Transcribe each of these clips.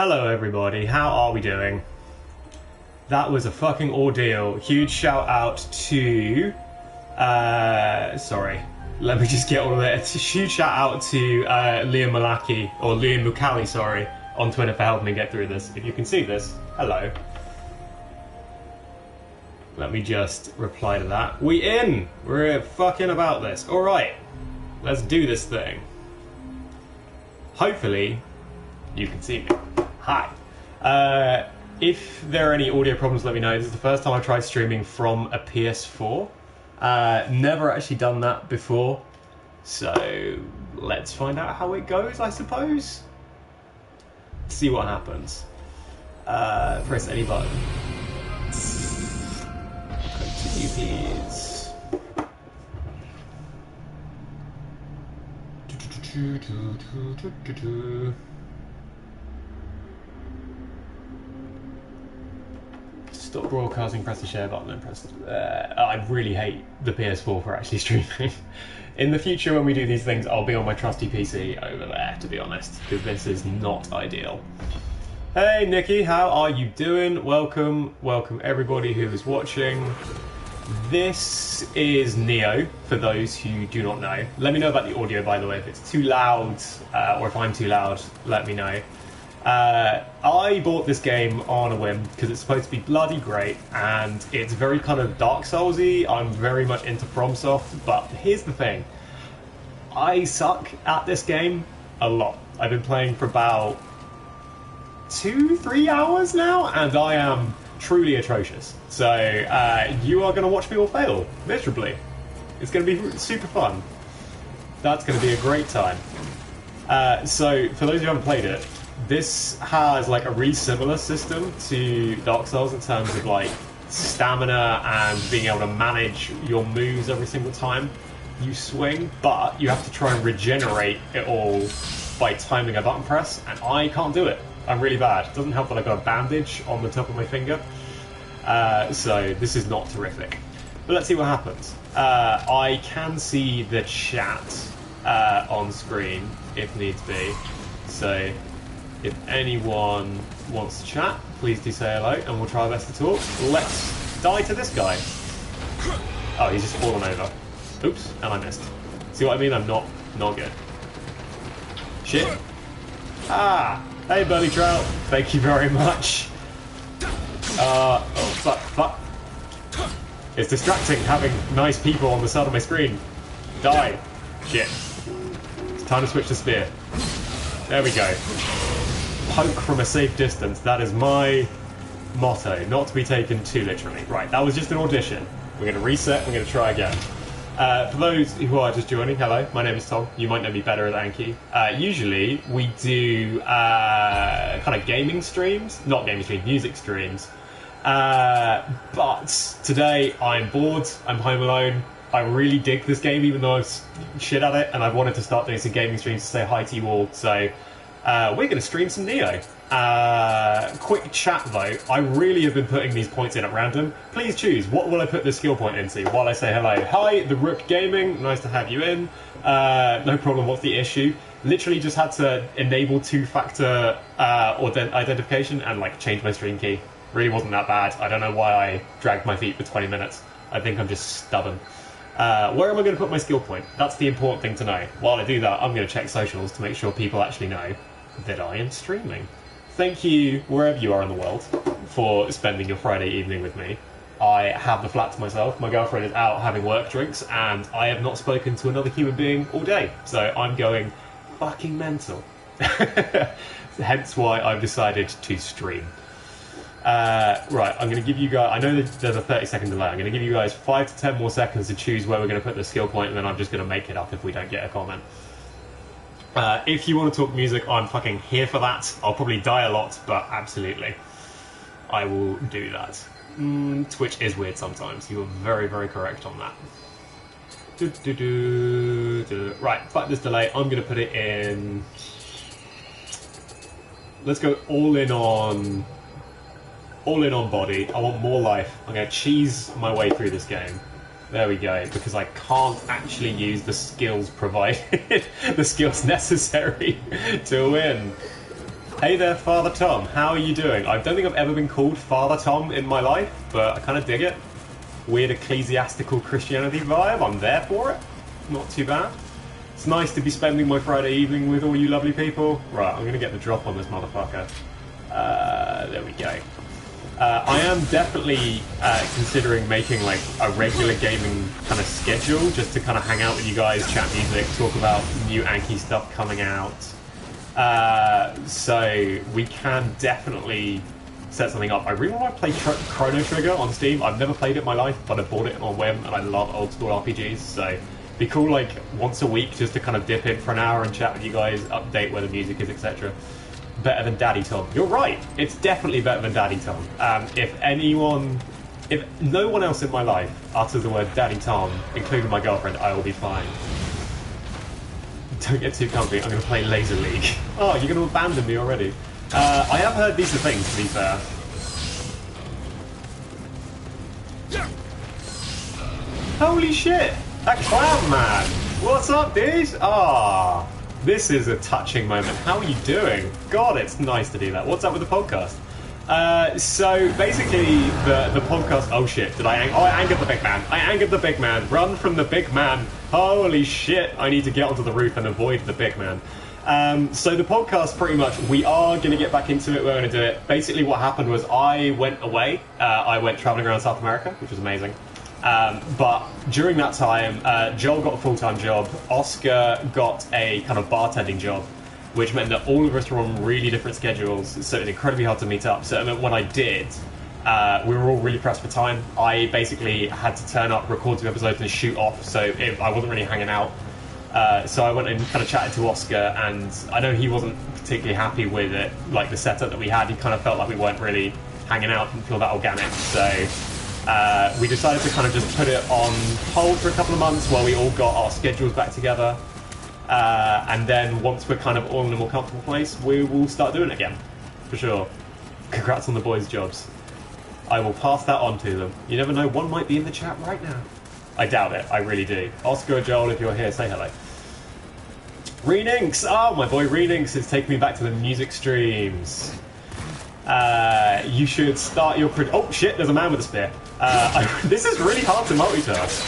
Hello everybody, how are we doing? That was a fucking ordeal. Huge shout out to... sorry. Let me just get all of it. Huge shout out to Liam Malaki, or Liam Mukali, sorry, on Twitter for helping me get through this. If you can see this, hello. Let me just reply to that. We in! We're fucking about this. Alright, let's do this thing. Hopefully, you can see me. Hi. If there are any audio problems, let me know. This is the first time I've tried streaming from a PS4. Never actually done that before. So, let's find out how it goes, I suppose. See what happens. Press any button. Continue, please. Stop broadcasting, press the share button and press... I really hate the PS4 for actually streaming. In the future when we do these things, I'll be on my trusty PC over there, to be honest, because this is not ideal. Hey Nikki, how are you doing? Welcome everybody who is watching. This is Nioh, for those who do not know. Let me know about the audio, by the way. If it's too loud, or if I'm too loud, let me know. I bought this game on a whim because it's supposed to be bloody great and it's very kind of Dark Souls-y. I'm very much into FromSoft, but here's the thing. I suck at this game a lot. I've been playing for about 2-3 hours now and I am truly atrocious. So you are going to watch me all fail miserably. It's going to be super fun. That's going to be a great time. So for those who haven't played it, this has like a really similar system to Dark Souls in terms of like stamina and being able to manage your moves every single time you swing, but you have to try and regenerate it all by timing a button press, and I can't do it. I'm really bad. It doesn't help that I've got a bandage on the top of my finger, so this is not terrific. But let's see what happens. I can see the chat on screen if needs be, so if anyone wants to chat, please do say hello and we'll try our best to talk. Let's die to this guy. Oh, he's just fallen over. Oops, and I missed. See what I mean? I'm not good. Shit. Ah! Hey, Buddy Trout. Thank you very much. Oh, fuck. It's distracting having nice people on the side of my screen. Die. Shit. It's time to switch to spear. There we go. Poke from a safe distance. That is my motto, not to be taken too literally. Right, that was just an audition. We're going to reset, we're going to try again. For those who are just joining, hello, my name is Tom. You might know me better as Anki. Usually we do kind of gaming streams, not gaming streams, music streams. But today I'm bored, I'm home alone. I really dig this game even though I've shit at it, and I've wanted to start doing some gaming streams to say hi to you all, so we're going to stream some Nioh. Quick chat though, I really have been putting these points in at random. Please choose, what will I put the skill point into while I say hello? Hi, The Rook Gaming, nice to have you in. No problem, what's the issue? Literally just had to enable two-factor identification and like change my stream key. Really wasn't that bad. I don't know why I dragged my feet for 20 minutes. I think I'm just stubborn. Where am I going to put my skill point? That's the important thing to know. While I do that, I'm going to check socials to make sure people actually know that I am streaming. Thank you, wherever you are in the world, for spending your Friday evening with me. I have the flat to myself. My girlfriend is out having work drinks, and I have not spoken to another human being all day. So I'm going fucking mental. Hence why I've decided to stream. Right, I'm going to give you guys... I know that there's a 30-second delay. I'm going to give you guys 5 to 10 more seconds to choose where we're going to put the skill point, and then I'm just going to make it up if we don't get a comment. If you want to talk music, I'm fucking here for that. I'll probably die a lot, but absolutely. I will do that. Twitch is weird sometimes. You are very, very correct on that. Right, fuck this delay. I'm going to put it in... Let's go all in on body. I want more life. I'm going to cheese my way through this game. There we go, because I can't actually use the skills provided, the skills necessary to win. Hey there, Father Tom. How are you doing? I don't think I've ever been called Father Tom in my life, but I kind of dig it. Weird ecclesiastical Christianity vibe. I'm there for it. Not too bad. It's nice to be spending my Friday evening with all you lovely people. Right, I'm going to get the drop on this motherfucker. There we go. I am definitely considering making like a regular gaming kind of schedule just to kind of hang out with you guys, chat music, talk about new Anki stuff coming out. So we can definitely set something up. I really want to play Chrono Trigger on Steam. I've never played it in my life, but I bought it on whim and I love old school RPGs. So it'd be cool like once a week just to kind of dip in for an hour and chat with you guys, update where the music is, etc. Better than Daddy Tom. You're right. It's definitely better than Daddy Tom. If no one else in my life utters the word Daddy Tom, including my girlfriend, I will be fine. Don't get too comfy. I'm going to play Laser League. Oh, you're going to abandon me already. I have heard decent things, to be fair. Holy shit! That clown man! What's up, dude? Ah. This is a touching moment. How are you doing? God, it's nice to do that. What's up with the podcast? So basically, the podcast. Oh shit! Did I? I angered the big man. I angered the big man. Run from the big man. Holy shit! I need to get onto the roof and avoid the big man. So the podcast, pretty much, we are going to get back into it. We're going to do it. Basically, what happened was I went away. I went traveling around South America, which was amazing. But during that time, Joel got a full-time job, Oscar got a kind of bartending job, which meant that all of us were on really different schedules, so it was incredibly hard to meet up. So it meant when I did, we were all really pressed for time. I basically had to turn up, record 2 episodes and shoot off, so I wasn't really hanging out. So I went and kind of chatted to Oscar, and I know he wasn't particularly happy with it, like the setup that we had. He kind of felt like we weren't really hanging out, didn't feel that organic, so... we decided to kind of just put it on hold for a couple of months while we all got our schedules back together. And then once we're kind of all in a more comfortable place, we will start doing it again. For sure. Congrats on the boys' jobs. I will pass that on to them. You never know, one might be in the chat right now. I doubt it, I really do. Oscar or Joel, if you're here, say hello. Reeninks! Oh, my boy Reeninks is taking me back to the music streams. You should start your... Oh shit, there's a man with a spear. This is really hard to multitask.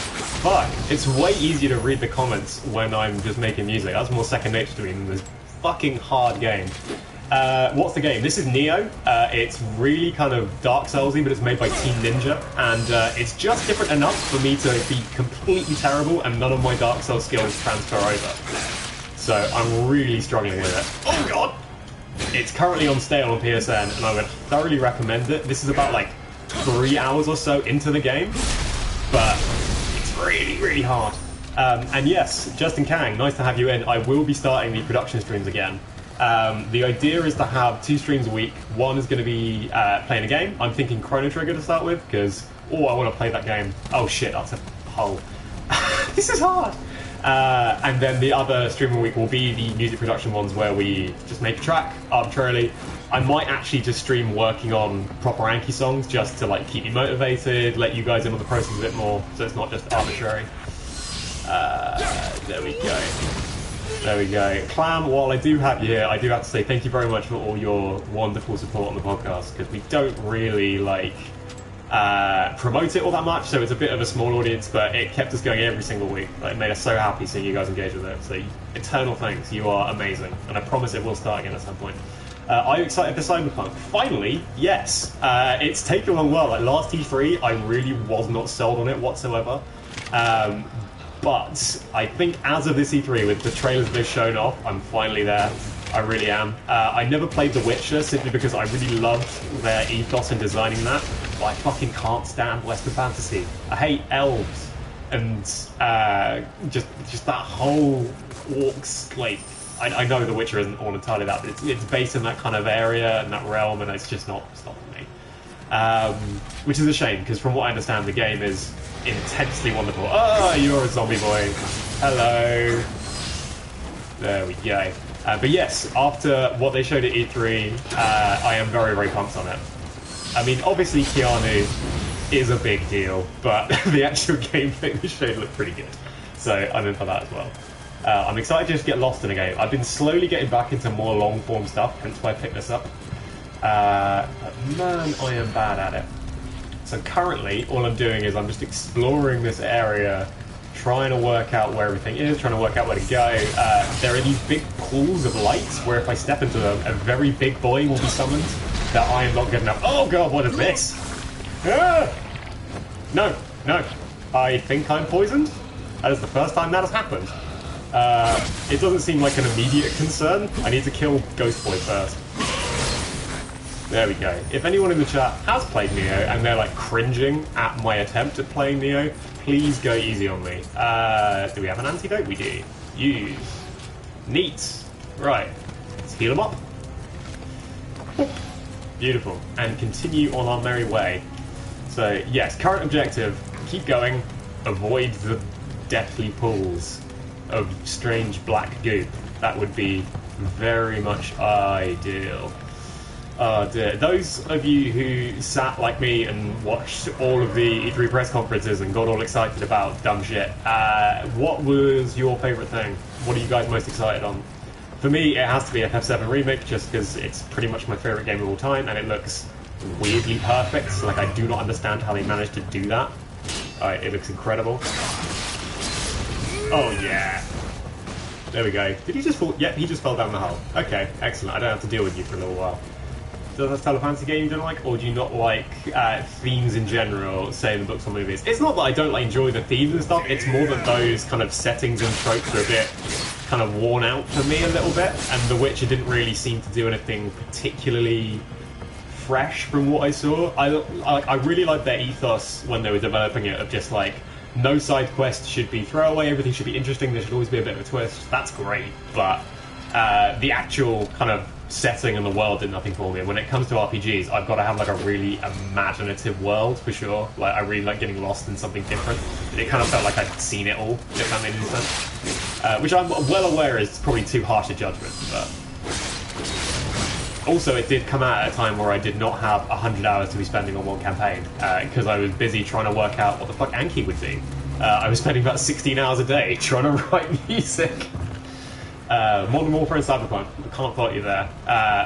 Fuck, it's way easier to read the comments when I'm just making music. That's more second nature to me than this fucking hard game. What's the game? This is Nioh. It's really kind of Dark Soulsy, but it's made by Team Ninja, and it's just different enough for me to be completely terrible and none of my Dark Souls skills transfer over. So I'm really struggling with it. Oh god! It's currently on sale on PSN, and I would thoroughly recommend it. This is about like 3 hours or so into the game, but it's really, really hard. And yes, Justin Kang, nice to have you in. I will be starting the production streams again. The idea is to have 2 streams a week. One is going to be playing a game. I'm thinking Chrono Trigger to start with, because, I want to play that game. Oh shit, that's a hole. This is hard. And then the other stream a week will be the music production ones where we just make a track arbitrarily. I might actually just stream working on proper Anki songs just to like keep you motivated, let you guys in on the process a bit more, so it's not just arbitrary. There we go. There we go. Clam, while I do have you here, I do have to say thank you very much for all your wonderful support on the podcast, because we don't really like promote it all that much, so it's a bit of a small audience, but it kept us going every single week. Like, it made us so happy seeing you guys engage with it. So eternal thanks. You are amazing, and I promise it will start again at some point. Are you excited for Cyberpunk? Finally, yes. It's taken a long while. Like last E3, I really was not sold on it whatsoever. But I think as of this E3, with the trailers they've shown off, I'm finally there. I really am. I never played The Witcher simply because I really loved their ethos in designing that, but I fucking can't stand Western fantasy. I hate elves and just that whole orcs. Like, I know The Witcher isn't all entirely that, but it's based in that kind of area and that realm, and it's just not for me. Which is a shame, because from what I understand, the game is intensely wonderful. Oh, you're a zombie boy. Hello. There we go. But yes, after what they showed at E3, I am very, very pumped on it. I mean, obviously Keanu is a big deal, but the actual gameplay they showed looked pretty good. So I'm in for that as well. I'm excited to just get lost in a game. I've been slowly getting back into more long-form stuff, hence why I picked this up. But man, I am bad at it. So currently, all I'm doing is I'm just exploring this area, trying to work out where everything is, trying to work out where to go. There are these big pools of light where if I step into them, a very big boy will be summoned that I am not good enough. Oh god, what is this? Ah! No, no. I think I'm poisoned. That is the first time that has happened. It doesn't seem like an immediate concern. I need to kill Ghost Boy first. There we go. If anyone in the chat has played Nioh and they're like cringing at my attempt at playing Nioh, please go easy on me. Do we have an antidote? We do. Use. Neat. Right. Let's heal them up. Beautiful. And continue on our merry way. So, yes, current objective, keep going, avoid the deathly pools of strange black goop. That would be very much ideal. Oh dear. Those of you who sat like me and watched all of the E3 press conferences and got all excited about dumb shit, what was your favourite thing? What are you guys most excited on? For me, it has to be FF7 Remake, just because it's pretty much my favourite game of all time, and it looks weirdly perfect. Like, I do not understand how they managed to do that. It looks incredible. Oh yeah. There we go. Did he just fall? Yep, he just fell down the hole. Okay, excellent. I don't have to deal with you for a little while. Does that tell a fancy game you don't like, or do you not like themes in general, say in the books or movies? It's not that I don't like enjoy the themes and stuff, it's more that those kind of settings and tropes are a bit kind of worn out for me a little bit, and The Witcher didn't really seem to do anything particularly fresh from what I saw. I really liked their ethos when they were developing it, of just like, no side quests should be throwaway, everything should be interesting, there should always be a bit of a twist. That's great, but the actual kind of setting and the world did nothing for me. When it comes to RPGs, I've got to have like a really imaginative world for sure. Like, I really like getting lost in something different. It kind of felt like I'd seen it all, if that made any sense. Which I'm well aware is probably too harsh a judgment, but also it did come out at a time where I did not have 100 hours to be spending on one campaign, because I was busy trying to work out what the fuck Anki would do. I was spending about 16 hours a day trying to write music. Modern Warfare and Cyberpunk, I can't fault you there.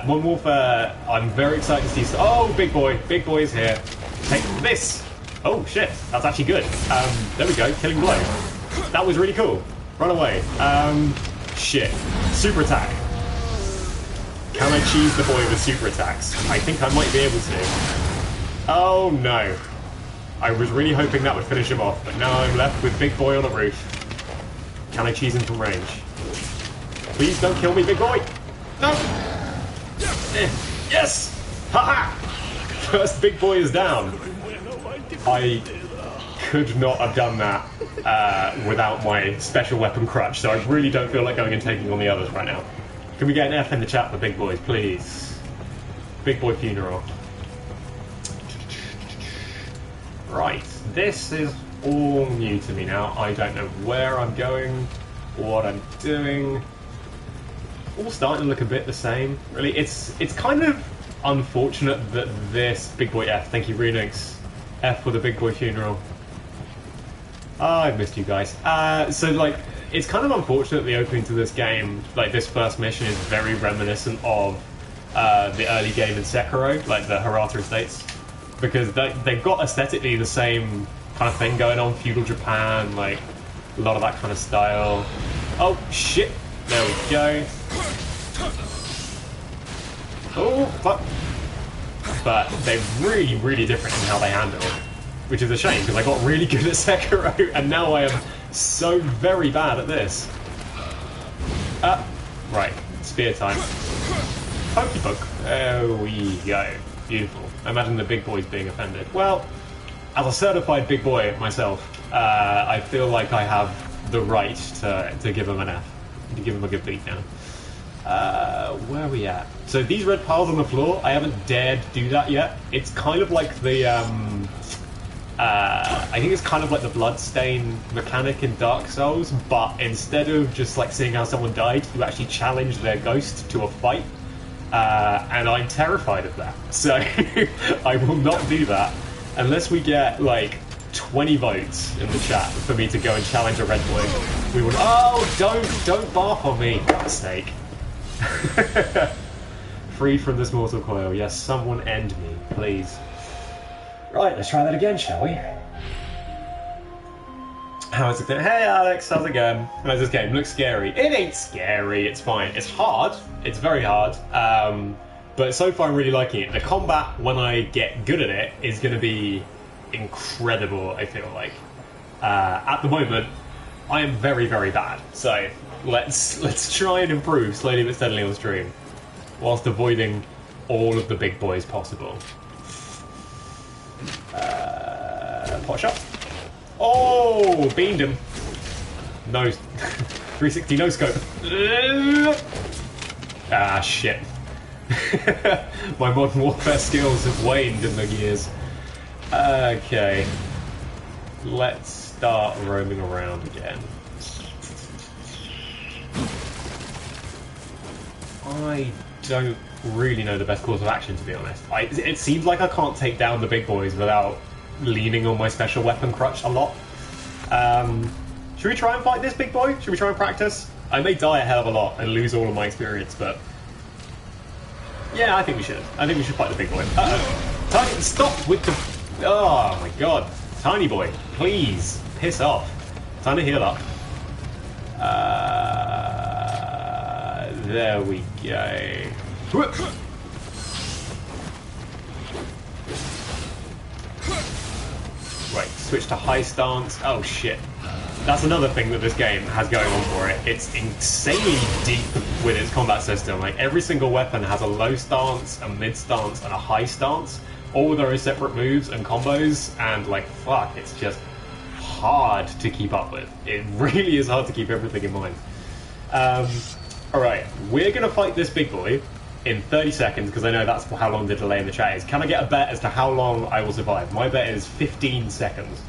Modern Warfare, I'm very excited to see. Oh, big boy is here. Take this. Oh shit, that's actually good. There we go, killing blow. That was really cool. Run away. Shit. Super attack. Can I cheese the boy with super attacks? I think I might be able to. Oh no. I was really hoping that would finish him off, but now I'm left with big boy on a roof. Can I cheese him from range? Please don't kill me, big boy! No! Yes! Haha! First big boy is down. I could not have done that without my special weapon crutch, so I really don't feel like going and taking on the others right now. Can we get an F in the chat for big boys, please? Big boy funeral. Right, this is all new to me now. I don't know where I'm going, what I'm doing. All starting to look a bit the same, really. It's kind of unfortunate that this big boy F, thank you Renix, F for the big boy funeral. I've missed you guys. So like, it's kind of unfortunate the opening to this game, like this first mission, is very reminiscent of the early game in Sekiro, like the Hirata Estates, because they've got aesthetically the same kind of thing going on, feudal Japan, like a lot of that kind of style. Oh shit, there we go. Oh, fuck. But they're really, really different in how they handle it, which is a shame, because I got really good at Sekiro, and now I am so very bad at this. Right, spear time. Pokey poke. There we go. Beautiful. I imagine the big boy's being offended. Well, as a certified big boy myself, I feel like I have the right to give him an F, to give him a good beat down. Where are we at? So these red piles on the floor, I haven't dared do that yet. It's kind of like the, I think it's kind of like the bloodstain mechanic in Dark Souls, but instead of just like seeing how someone died, you actually challenge their ghost to a fight. And I'm terrified of that. So I will not do that unless we get like 20 votes in the chat for me to go and challenge a red boy, We would. Oh, don't barf on me, for God's sake. Free from this mortal coil. Yes, someone end me, please. Right, let's try that again, shall we? How's it going? Hey Alex, how's it going? How's this game? Looks scary. It ain't scary, it's fine. It's hard, it's very hard. But so far I'm really liking it. The combat, when I get good at it, is going to be incredible, I feel like. At the moment, I am very, very bad. So let's try and improve slowly but steadily on stream, whilst avoiding all of the big boys possible. Pot shot. Oh, beamed him. No. 360 no scope. Ah, shit. My Modern Warfare skills have waned in the years. Okay. Let's start roaming around again. I don't really know the best course of action, to be honest. It seems like I can't take down the big boys without leaning on my special weapon crutch a lot. Should we try and fight this big boy? Should we try and practice? I may die a hell of a lot and lose all of my experience, but yeah, I think we should. I think we should fight the big boy. Uh-oh. Tiny, stop with the... Oh my god. Tiny boy, please, piss off. Time to heal up. There we go. Right, switch to high stance. Oh shit. That's another thing that this game has going on for it. It's insanely deep with its combat system. Like, every single weapon has a low stance, a mid stance, and a high stance. All with their own separate moves and combos, and like, fuck, it's just hard to keep up with. It really is hard to keep everything in mind. Alright, we're gonna fight this big boy in 30 seconds, because I know that's how long the delay in the chat is. Can I get a bet as to how long I will survive? My bet is 15 seconds.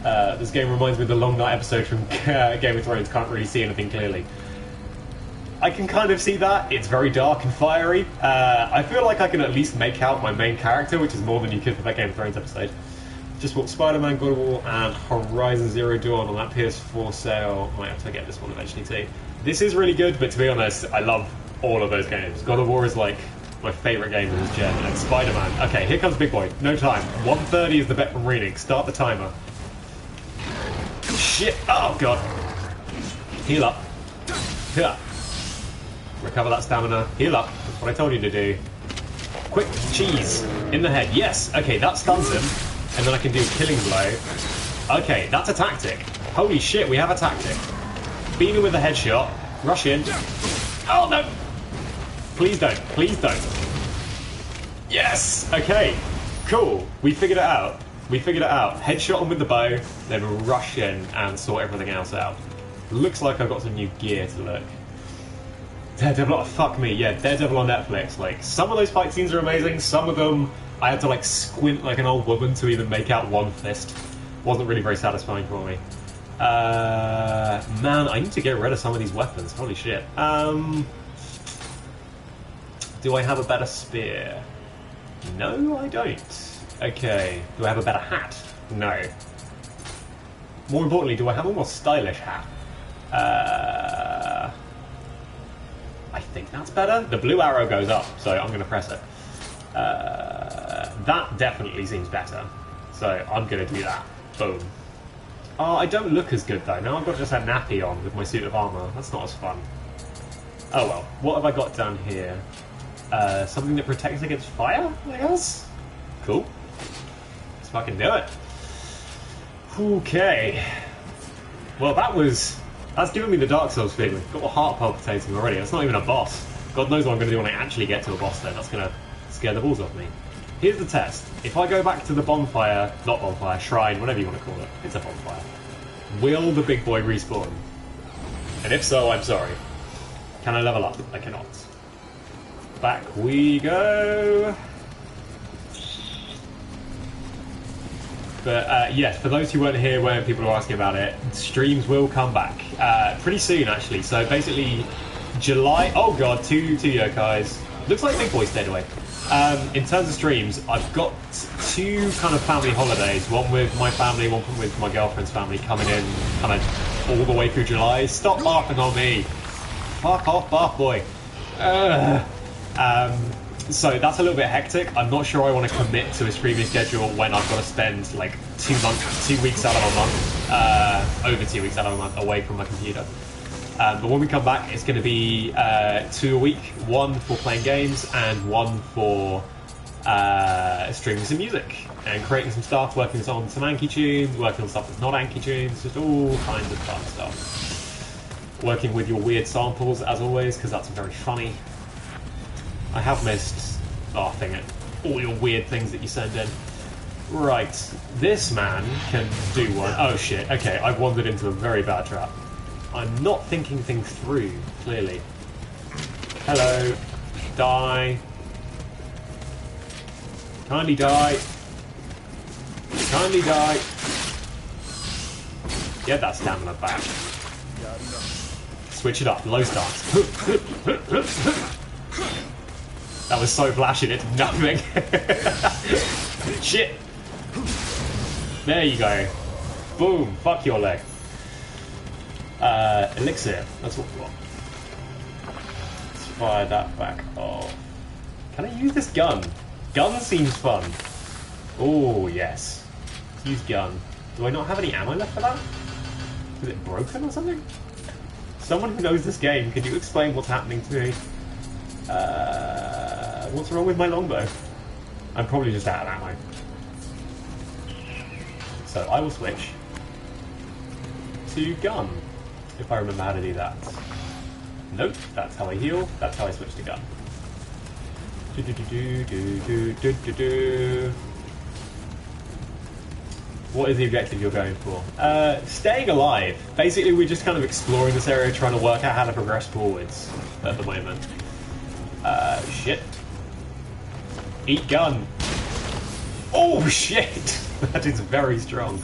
This game reminds me of the Long Night episode from Game of Thrones. Can't really see anything clearly. I can kind of see that. It's very dark and fiery. I feel like I can at least make out my main character, which is more than you could for that Game of Thrones episode. Just bought Spider-Man, God of War, and Horizon Zero Dawn on that PS4 sale. Might have to get this one eventually too. This is really good, but to be honest, I love all of those games. God of War is like my favourite game of this gen, and Spider-Man. Okay, here comes Big Boy. No time. 1:30 is the bet from reading. Start the timer. Shit! Oh god. Heal up. Heal up. Recover that stamina. Heal up. That's what I told you to do. Quick cheese in the head. Yes. Okay, that stuns him, and then I can do a killing blow. Okay, that's a tactic. Holy shit, we have a tactic. Beat him with a headshot. Rush in. Oh no! Please don't. Please don't. Yes! Okay. Cool. We figured it out. We figured it out. Headshot him with the bow, then rush in and sort everything else out. Looks like I've got some new gear to look. Daredevil, oh, fuck me, yeah, Daredevil on Netflix. Like, some of those fight scenes are amazing, some of them I had to like squint like an old woman to even make out one fist. Wasn't really very satisfying for me. Man, I need to get rid of some of these weapons, holy shit. Do I have a better spear? No, I don't. Okay, do I have a better hat? No. More importantly, do I have a more stylish hat? I think that's better. The blue arrow goes up, so I'm going to press it. That definitely seems better, so I'm going to do that. Boom. Oh, I don't look as good though. Now I've got just a nappy on with my suit of armour. That's not as fun. Oh well. What have I got down here? Something that protects against fire, I guess? Cool. Let's fucking do it. Okay. Well, that's giving me the Dark Souls feeling. Got my heart palpitating already. That's not even a boss. God knows what I'm going to do when I actually get to a boss then. That's going to scare the balls off me. Here's the test. If I go back to the bonfire, not bonfire, shrine, whatever you want to call it. It's a bonfire. Will the big boy respawn? And if so, I'm sorry. Can I level up? I cannot. Back we go. But yes, for those who weren't here when people were asking about it, streams will come back pretty soon actually. So basically July, oh god, two yokais. Looks like Big Boy's dead away. In terms of streams, I've got two kind of family holidays. One with my family, one with my girlfriend's family coming in kind of all the way through July. Stop barking on me. Fuck off, bark boy. So that's a little bit hectic. I'm not sure I want to commit to a streaming schedule when I've got to spend like 2 weeks out of a month, over 2 weeks out of a month away from my computer. But when we come back, it's going to be 2 a week, 1 for playing games and 1 for streaming some music and creating some stuff, working on some Anki tunes, working on stuff that's not Anki tunes, just all kinds of fun stuff. Working with your weird samples as always, because that's very funny. I have missed, all your weird things that you send in. Right, this man can do one. Oh shit, okay, I've wandered into a very bad trap. I'm not thinking things through, clearly. Hello. Die. Kindly die. Kindly die. Get that stamina back. Switch it up, low stance. That was so flashy, it did nothing. Shit. There you go. Boom, fuck your leg. Elixir, that's what we want. Let's fire that back off. Can I use this gun? Gun seems fun. Oh, yes. Let's use gun. Do I not have any ammo left for that? Is it broken or something? Someone who knows this game, can you explain what's happening to me? What's wrong with my longbow? I'm probably just out of ammo. So I will switch to gun, if I remember how to do that. Nope, that's how I heal, that's how I switch to gun. What is the objective you're going for? Staying alive. Basically, we're just kind of exploring this area, trying to work out how to progress forwards at the moment. Shit. Eat gun. Oh, shit! That is very strong.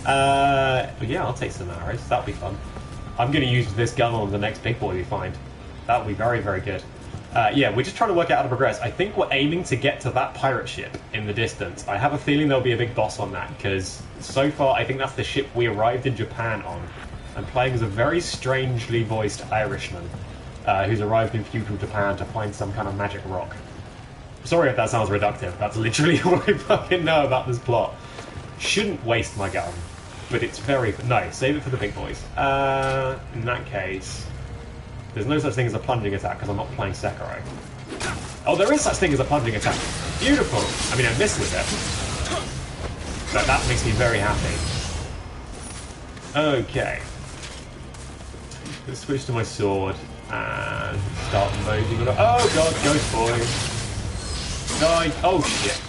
Yeah, I'll take some arrows. That'll be fun. I'm going to use this gun on the next big boy we find. That'll be very, very good. Yeah, we're just trying to work out how to progress. I think we're aiming to get to that pirate ship in the distance. I have a feeling there'll be a big boss on that, because so far I think that's the ship we arrived in Japan on. I'm playing as a very strangely voiced Irishman who's arrived in feudal Japan to find some kind of magic rock. Sorry if that sounds reductive, that's literally all I fucking know about this plot. Shouldn't waste my gun, but it's very... No, save it for the big boys. In that case... There's no such thing as a plunging attack because I'm not playing Sekiro. Oh, there is such thing as a plunging attack. Beautiful. I mean, I missed with it. But that makes me very happy. Okay. Let's switch to my sword and start moseying it up. Oh god, ghost boy. Die. Oh shit.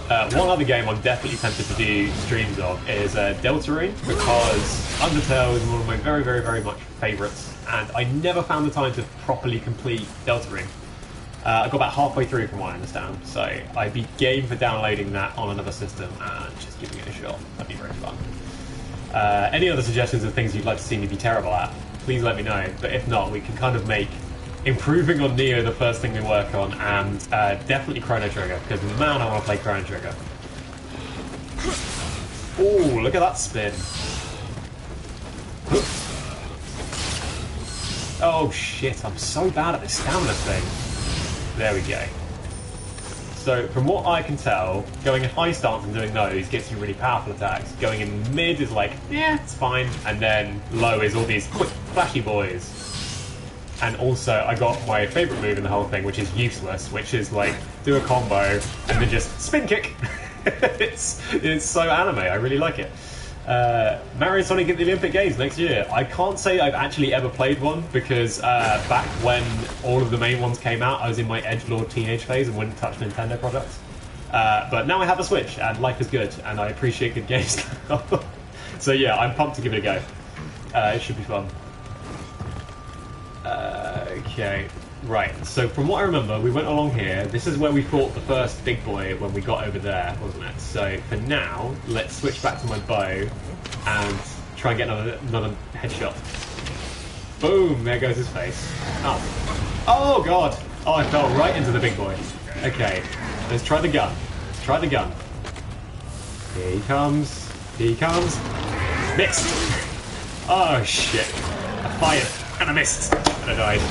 One other game I'm definitely tempted to do streams of is Deltarune, because Undertale is one of my very, very, very much favourites, and I never found the time to properly complete Deltarune. I got about halfway through from what I understand, so I'd be game for downloading that on another system and just giving it a shot. That'd be very fun. Any other suggestions of things you'd like to see me be terrible at, please let me know, but if not, we can kind of make improving on Nioh the first thing we work on, and definitely Chrono Trigger, because man, I want to play Chrono Trigger. Oh, look at that spin. Oh shit, I'm so bad at this stamina thing. There we go. So, from what I can tell, going in high stance and doing those gets you really powerful attacks. Going in mid is like, yeah, it's fine. And then low is all these quick, flashy boys. And also, I got my favourite move in the whole thing, which is useless, which is like, do a combo, and then just spin kick! it's so anime, I really like it. Mario Sonic at the Olympic Games next year. I can't say I've actually ever played one, because back when all of the main ones came out, I was in my edgelord teenage phase and wouldn't touch Nintendo products. But now I have a Switch, and life is good, and I appreciate good games now. So yeah, I'm pumped to give it a go. It should be fun. Okay, right, so from what I remember, we went along here. This is where we fought the first big boy when we got over there, wasn't it? So for now, let's switch back to my bow and try and get another headshot. Boom, there goes his face. Oh god! Oh, I fell right into the big boy. Okay, let's try the gun. Let's try the gun. Here he comes. Here he comes. Missed! Oh shit. I fired, and I missed, and I died.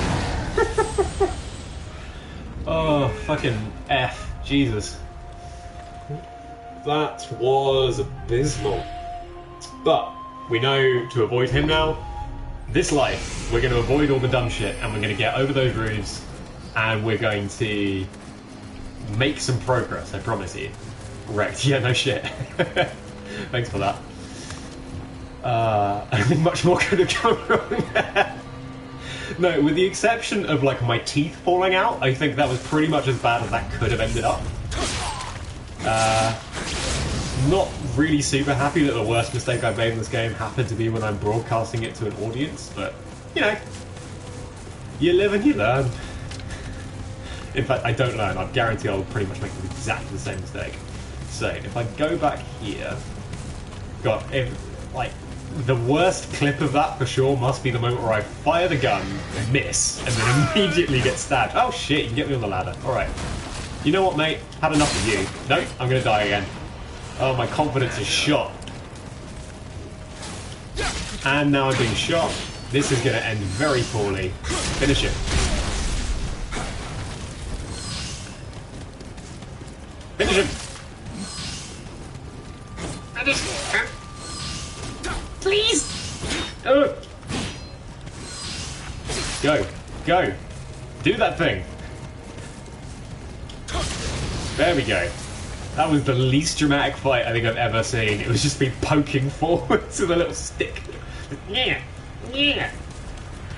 Oh, fucking F. Jesus. That was abysmal. But we know to avoid him now. This life, we're going to avoid all the dumb shit, and we're going to get over those roofs, and we're going to make some progress, I promise you. Wrecked. Yeah, no shit. Thanks for that. I think much more could have gone wrong. No, with the exception of like my teeth falling out, I think that was pretty much as bad as that could have ended up. Not really super happy that the worst mistake I've made in this game happened to be when I'm broadcasting it to an audience, but, you know, you live and you learn. In fact, I don't learn. I guarantee I'll pretty much make exactly the same mistake. So, if I go back here... God, like, the worst clip of that for sure must be the moment where I fire the gun, miss, and then immediately get stabbed. Oh shit, you can get me on the ladder. Alright. You know what, mate? Had enough of you. Nope, I'm gonna die again. Oh, my confidence is shot. And now I'm being shot. This is gonna end very poorly. Finish it. Finish him! Finish him! Please! Go. Go. Do that thing. There we go. That was the least dramatic fight I think I've ever seen. It was just me poking forward with a little stick. Yeah. Yeah.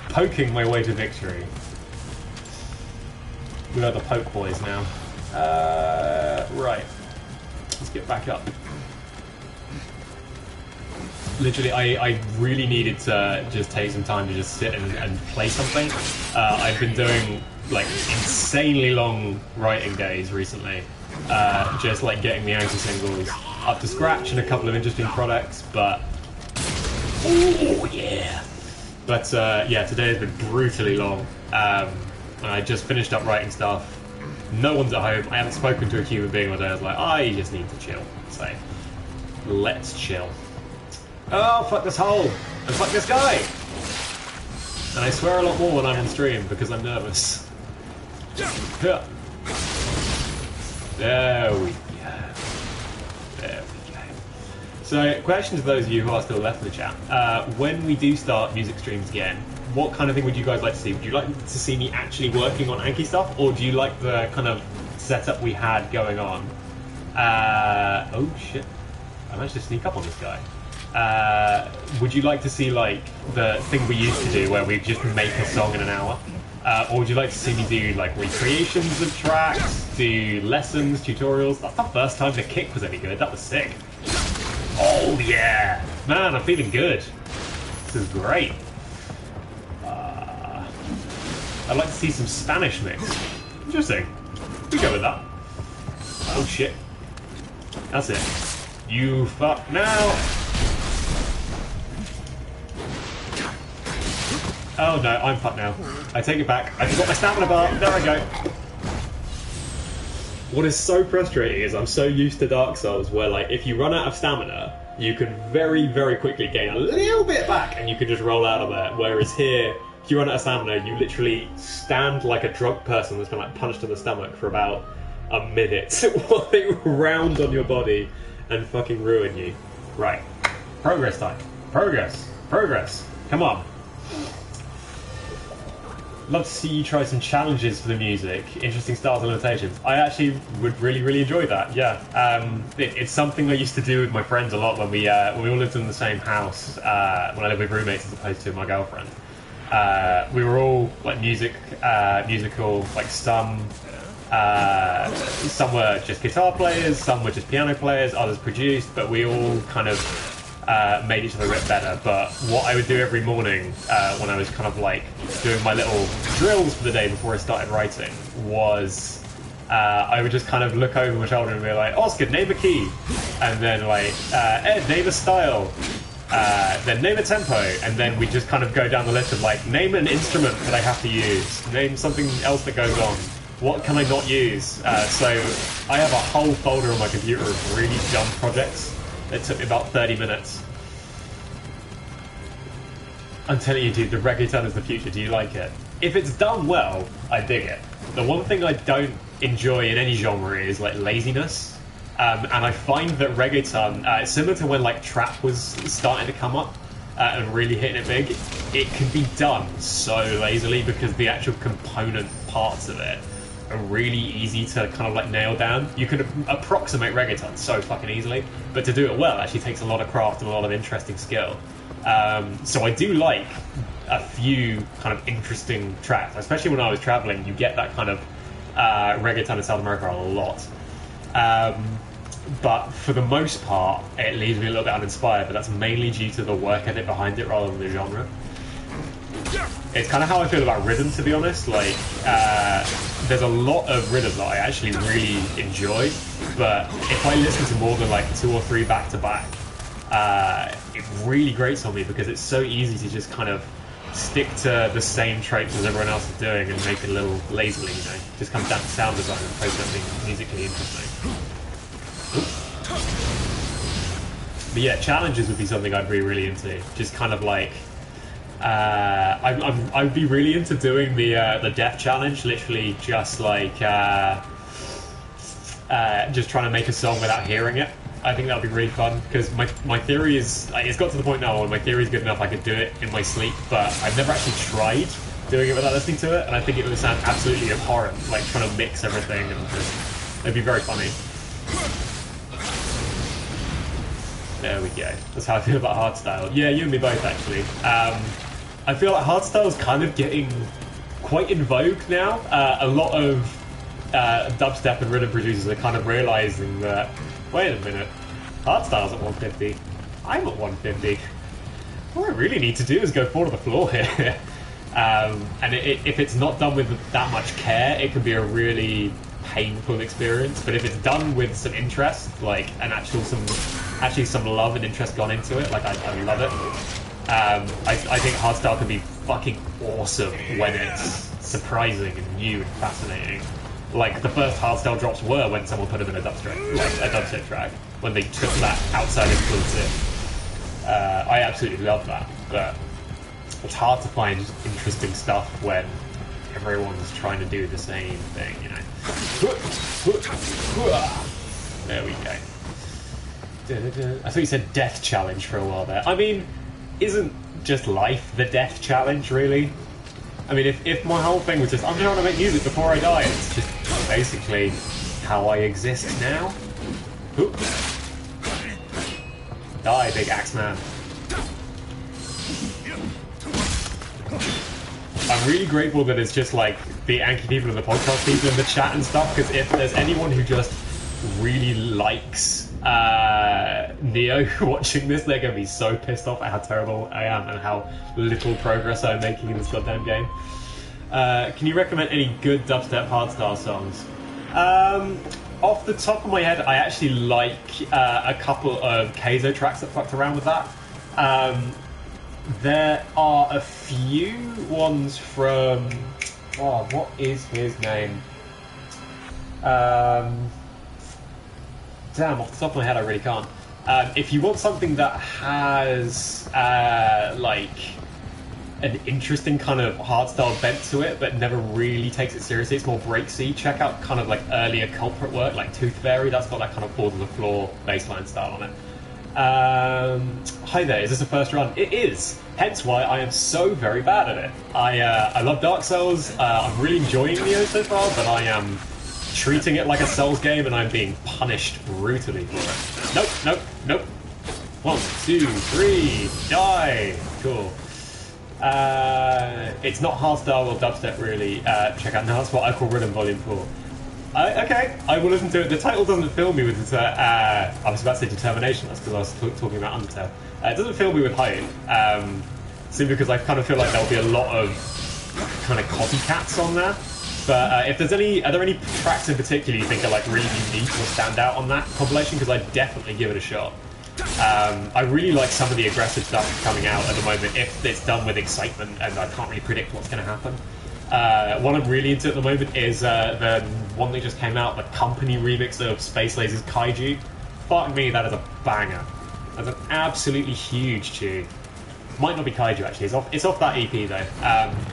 Poking my way to victory. We are the poke boys now. Right. Let's get back up. Literally, I really needed to just take some time to just sit and play something. I've been doing like insanely long writing days recently, just like getting the Anki singles up to scratch and a couple of interesting products. But oh yeah! But yeah, today has been brutally long. And I just finished up writing stuff. No one's at home. I haven't spoken to a human being all day. I was like, I just need to chill. So let's chill. Oh, fuck this hole! And fuck this guy! And I swear a lot more when I'm on stream because I'm nervous. There we go. There we go. So, question to those of you who are still left in the chat. When we do start music streams again, what kind of thing would you guys like to see? Would you like to see me actually working on Anki stuff? Or do you like the kind of setup we had going on? Oh shit. I managed to sneak up on this guy. Would you like to see like the thing we used to do where we just make a song in an hour? Or would you like to see me do like recreations of tracks, do lessons, tutorials? That's the first time the kick was any good. That was sick. Oh yeah! Man, I'm feeling good. This is great. I'd like to see some Spanish mix. Interesting. We go with that. Oh shit. That's it. You fuck now! Oh no, I'm fucked now. I take it back. I forgot my stamina bar. There I go. What is so frustrating is I'm so used to Dark Souls where like if you run out of stamina, you can very, very quickly gain a little bit back and you can just roll out of there. Whereas here, if you run out of stamina, you literally stand like a drunk person that's been like punched in the stomach for about a minute while they round on your body and fucking ruin you. Right. Progress time. Progress. Progress. Come on. Love to see you try some challenges for the music, interesting styles and limitations. I actually would really, really enjoy that. Yeah, it's something I used to do with my friends a lot when we all lived in the same house. When I lived with roommates as opposed to my girlfriend, we were all like musical. Like some were just guitar players, some were just piano players, others produced, but we all kind of made each other a bit better. But what I would do every morning when I was kind of like doing my little drills for the day before I started writing was I would just kind of look over my shoulder and be like, Oscar, name a key, and then like Ed, name a style, then name a tempo, and then we just kind of go down the list of like, name an instrument that I have to use, name something else that goes on, what can I not use? So I have a whole folder on my computer of really dumb projects. It took me about 30 minutes. I'm telling you, dude, the reggaeton is the future. Do you like it? If it's done well, I dig it. The one thing I don't enjoy in any genre is like laziness. And I find that reggaeton, similar to when like trap was starting to come up and really hitting it big, it can be done so lazily because the actual component parts of it are really easy to kind of like nail down. You can approximate reggaeton so fucking easily, but to do it well actually takes a lot of craft and a lot of interesting skill. So I do like a few kind of interesting tracks, especially when I was traveling. You get that kind of reggaeton in South America a lot. But for the most part, it leaves me a little bit uninspired, but that's mainly due to the work ethic behind it rather than the genre. It's kind of how I feel about rhythm, to be honest. Like, there's a lot of rhythm that I actually really enjoy, but if I listen to more than like 2 or 3 back to back, it really grates on me because it's so easy to just kind of stick to the same tropes as everyone else is doing and make it a little lazily, you know. Just comes down to sound design and play something musically interesting. But yeah, challenges would be something I'd be really into. Just kind of like, I'd be really into doing the death challenge. Literally, just like just trying to make a song without hearing it. I think that would be really fun because my theory is it's got to the point now where my theory is good enough I could do it in my sleep, but I've never actually tried doing it without listening to it, and I think it would sound absolutely abhorrent, like trying to mix everything, and just, it'd be very funny. There we go. That's how I feel about hardstyle. Yeah, you and me both, actually. I feel like hardstyle is kind of getting quite in vogue now. A lot of dubstep and rhythm producers are kind of realizing that, wait a minute, hardstyle's at 150. I'm at 150. What I really need to do is go 4 to the floor here. And if it's not done with that much care, it can be a really painful experience. But if it's done with some interest, like actually some love and interest gone into it, like I love it. I think hardstyle can be fucking awesome when it's surprising and new and fascinating. Like the first hardstyle drops were when someone put them in a dubstep track, when they took that outside influence in. I absolutely love that, but it's hard to find interesting stuff when everyone's trying to do the same thing, you know. There we go. I thought you said death challenge for a while there. I mean, isn't just life the death challenge, really? I mean, if my whole thing was just, I'm trying to make music before I die, it's just basically how I exist now. Oop. Die, big axe man. I'm really grateful that it's just like the Anki people and the podcast people in the chat and stuff, because if there's anyone who just really likes Nioh watching this, they're going to be so pissed off at how terrible I am and how little progress I'm making in this goddamn game. Can you recommend any good dubstep hardstyle songs? Off the top of my head, I actually like a couple of Keizo tracks that fucked around with that. There are a few ones from... Oh, what is his name? Damn, off the top of my head, I really can't. If you want something that has, like, an interesting kind of hardstyle bent to it, but never really takes it seriously, it's more breaksy, check out kind of, like, earlier Culprit work, like Tooth Fairy. That's got that kind of fall-to-the-floor bassline style on it. Hi there, is this a first run? It is, hence why I am so very bad at it. I love Dark Souls, I'm really enjoying Nioh so far, but I am treating it like a Souls game and I'm being punished brutally for it. Nope, nope, nope. 1, 2, 3, die! Cool. It's not hardstyle or dubstep really. Check out, no, that's what I call Rhythm Volume 4. Okay, I will listen to it. The title doesn't fill me with, I was about to say determination, that's because I was talking about Undertale. It doesn't fill me with hope, simply because I kind of feel like there'll be a lot of kind of copycats on there. But if there's any, are there any tracks in particular you think are like really unique or stand out on that compilation? Because I'd definitely give it a shot. I really like some of the aggressive stuff coming out at the moment if it's done with excitement and I can't really predict what's going to happen. One I'm really into at the moment is the one that just came out, the Company remix of Space Laser's Kaiju. Fuck me, that is a banger. That's an absolutely huge tune. Might not be Kaiju actually. It's off that EP though.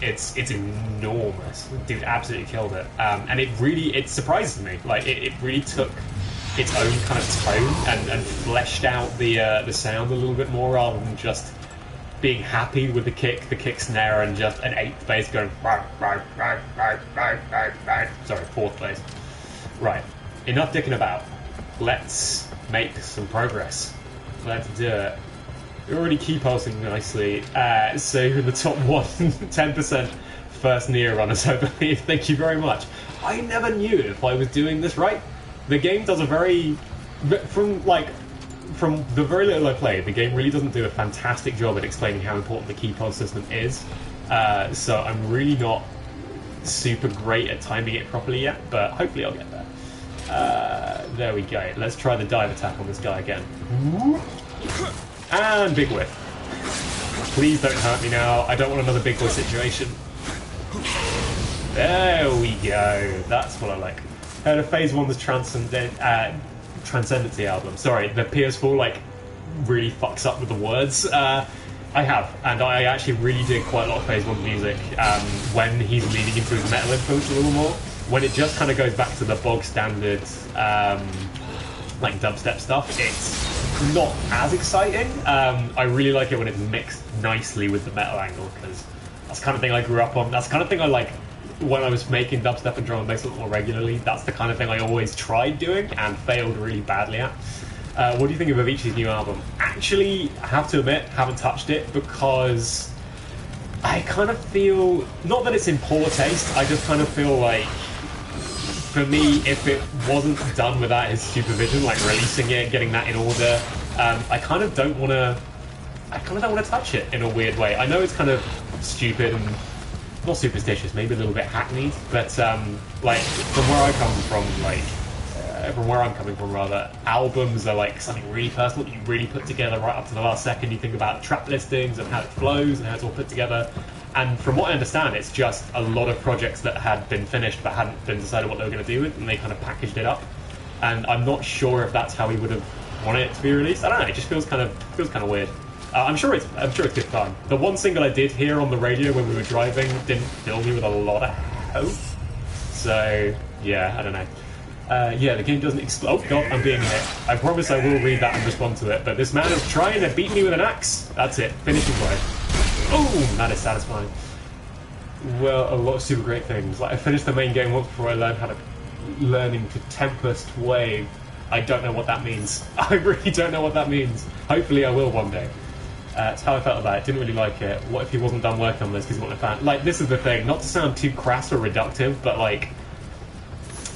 It's enormous. Dude absolutely killed it. And it surprises me. Like it really took its own kind of tone and fleshed out the sound a little bit more rather than just being happy with the kick snare, and just an eighth bass going. Sorry, fourth bass. Right. Enough dicking about. Let's make some progress. Let's do it. We're already key pulsing nicely. So you're in the top 10% first Nioh runners, I believe. Thank you very much. I never knew if I was doing this right. The game does a very... From the very little I played, the game really doesn't do a fantastic job at explaining how important the key pulse system is. So I'm really not super great at timing it properly yet, but hopefully I'll get there. There we go. Let's try the dive attack on this guy again. And big whiff. Please don't hurt me now. I don't want another big boy situation. There we go. That's what I like. Heard of Phase 1's Transcendency album. Sorry, the PS4 like really fucks up with the words. I have, and I actually really dig quite a lot of Phase 1 music when he's leaning into his metal influence a little more. When it just kind of goes back to the bog standard like dubstep stuff, it's not as exciting. I really like it when it's mixed nicely with the metal angle, because that's the kind of thing I grew up on. That's the kind of thing I like when I was making dubstep and drum and bass a little more regularly. That's the kind of thing I always tried doing and failed really badly at. What do you think of Avicii's new album? Actually, I have to admit, haven't touched it because I kind of feel, not that it's in poor taste, I just kind of feel like, for me, if it wasn't done without his supervision, like releasing it, getting that in order, I kind of don't want to touch it in a weird way. I know it's kind of stupid and not superstitious, maybe a little bit hackneyed, but like from where I'm coming from, rather, albums are like something really personal that you really put together right up to the last second. You think about track listings and how it flows and how it's all put together. And from what I understand, it's just a lot of projects that had been finished but hadn't been decided what they were going to do with, and they kind of packaged it up. And I'm not sure if that's how he would have wanted it to be released. I don't know. It just feels kind of weird. I'm sure it's good fun. The one single I did hear on the radio when we were driving didn't fill me with a lot of hope. So yeah, I don't know. Yeah, the game doesn't explode. Oh god, I'm being hit. I promise I will read that and respond to it. But this man is trying to beat me with an axe. That's it. Finishing blow. Oh, that is satisfying. Well, a lot of super great things. Like I finished the main game once before I learning to Tempest Wave. I don't know what that means. I really don't know what that means. Hopefully I will one day. That's how I felt about it. Didn't really like it. What if he wasn't done working on this because he wasn't a fan? Like, this is the thing. Not to sound too crass or reductive, but like,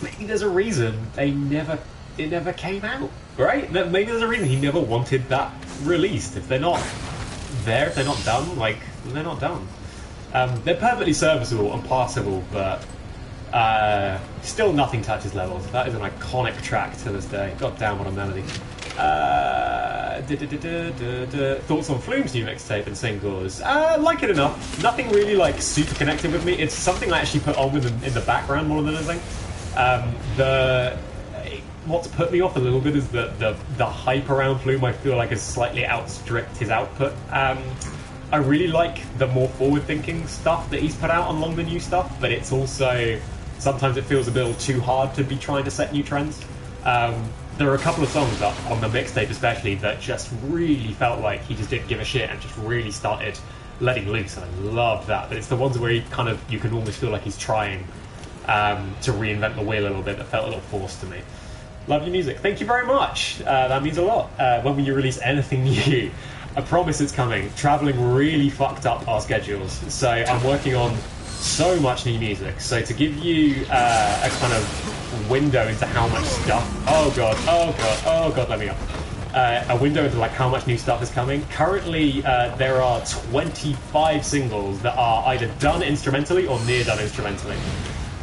maybe there's a reason it never came out, right? Maybe there's a reason he never wanted that released. If they're not there, if they're not done, like, they're not done. They're perfectly serviceable and passable, but still nothing touches Levels. That is an iconic track to this day. God damn, what a melody. Thoughts on Flume's new mixtape and singles? Like it enough. Nothing really like super connected with me. It's something I actually put on in the background more than anything. What's put me off a little bit is the hype around Flume. I feel like has slightly outstripped his output. I really like the more forward-thinking stuff that he's put out along the new stuff, but it's also sometimes it feels a little too hard to be trying to set new trends. There are a couple of songs that, on the mixtape especially, that just really felt like he just didn't give a shit and just really started letting loose, and I love that. But it's the ones where you can almost feel like he's trying to reinvent the wheel a little bit that felt a little forced to me. Love your music. Thank you very much. That means a lot. When will you release anything new? I promise it's coming. Traveling really fucked up our schedules, so I'm working on so much new music. So to give you a kind of window into how much stuff... Oh god, let me up. A window into like how much new stuff is coming. Currently, there are 25 singles that are either done instrumentally or near done instrumentally.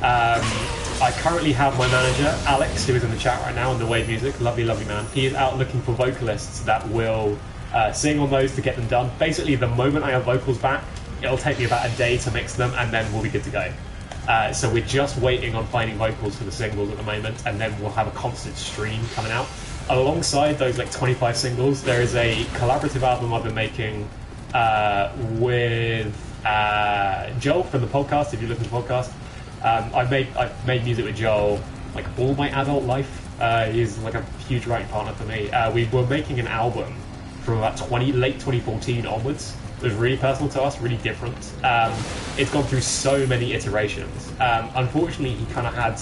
I currently have my manager, Alex, who is in the chat right now on The Wave Music. Lovely, lovely man. He is out looking for vocalists that will sing on those to get them done. Basically, the moment I have vocals back, it'll take me about a day to mix them, and then we'll be good to go. So we're just waiting on finding vocals for the singles at the moment, and then we'll have a constant stream coming out. Alongside those like 25 singles, there is a collaborative album I've been making with Joel from the podcast. If you listen to the podcast, I've made music with Joel like all my adult life. He's like a huge writing partner for me. We were making an album from about late 2014 onwards. It was really personal to us, really different. It's gone through so many iterations. Unfortunately, he kind of had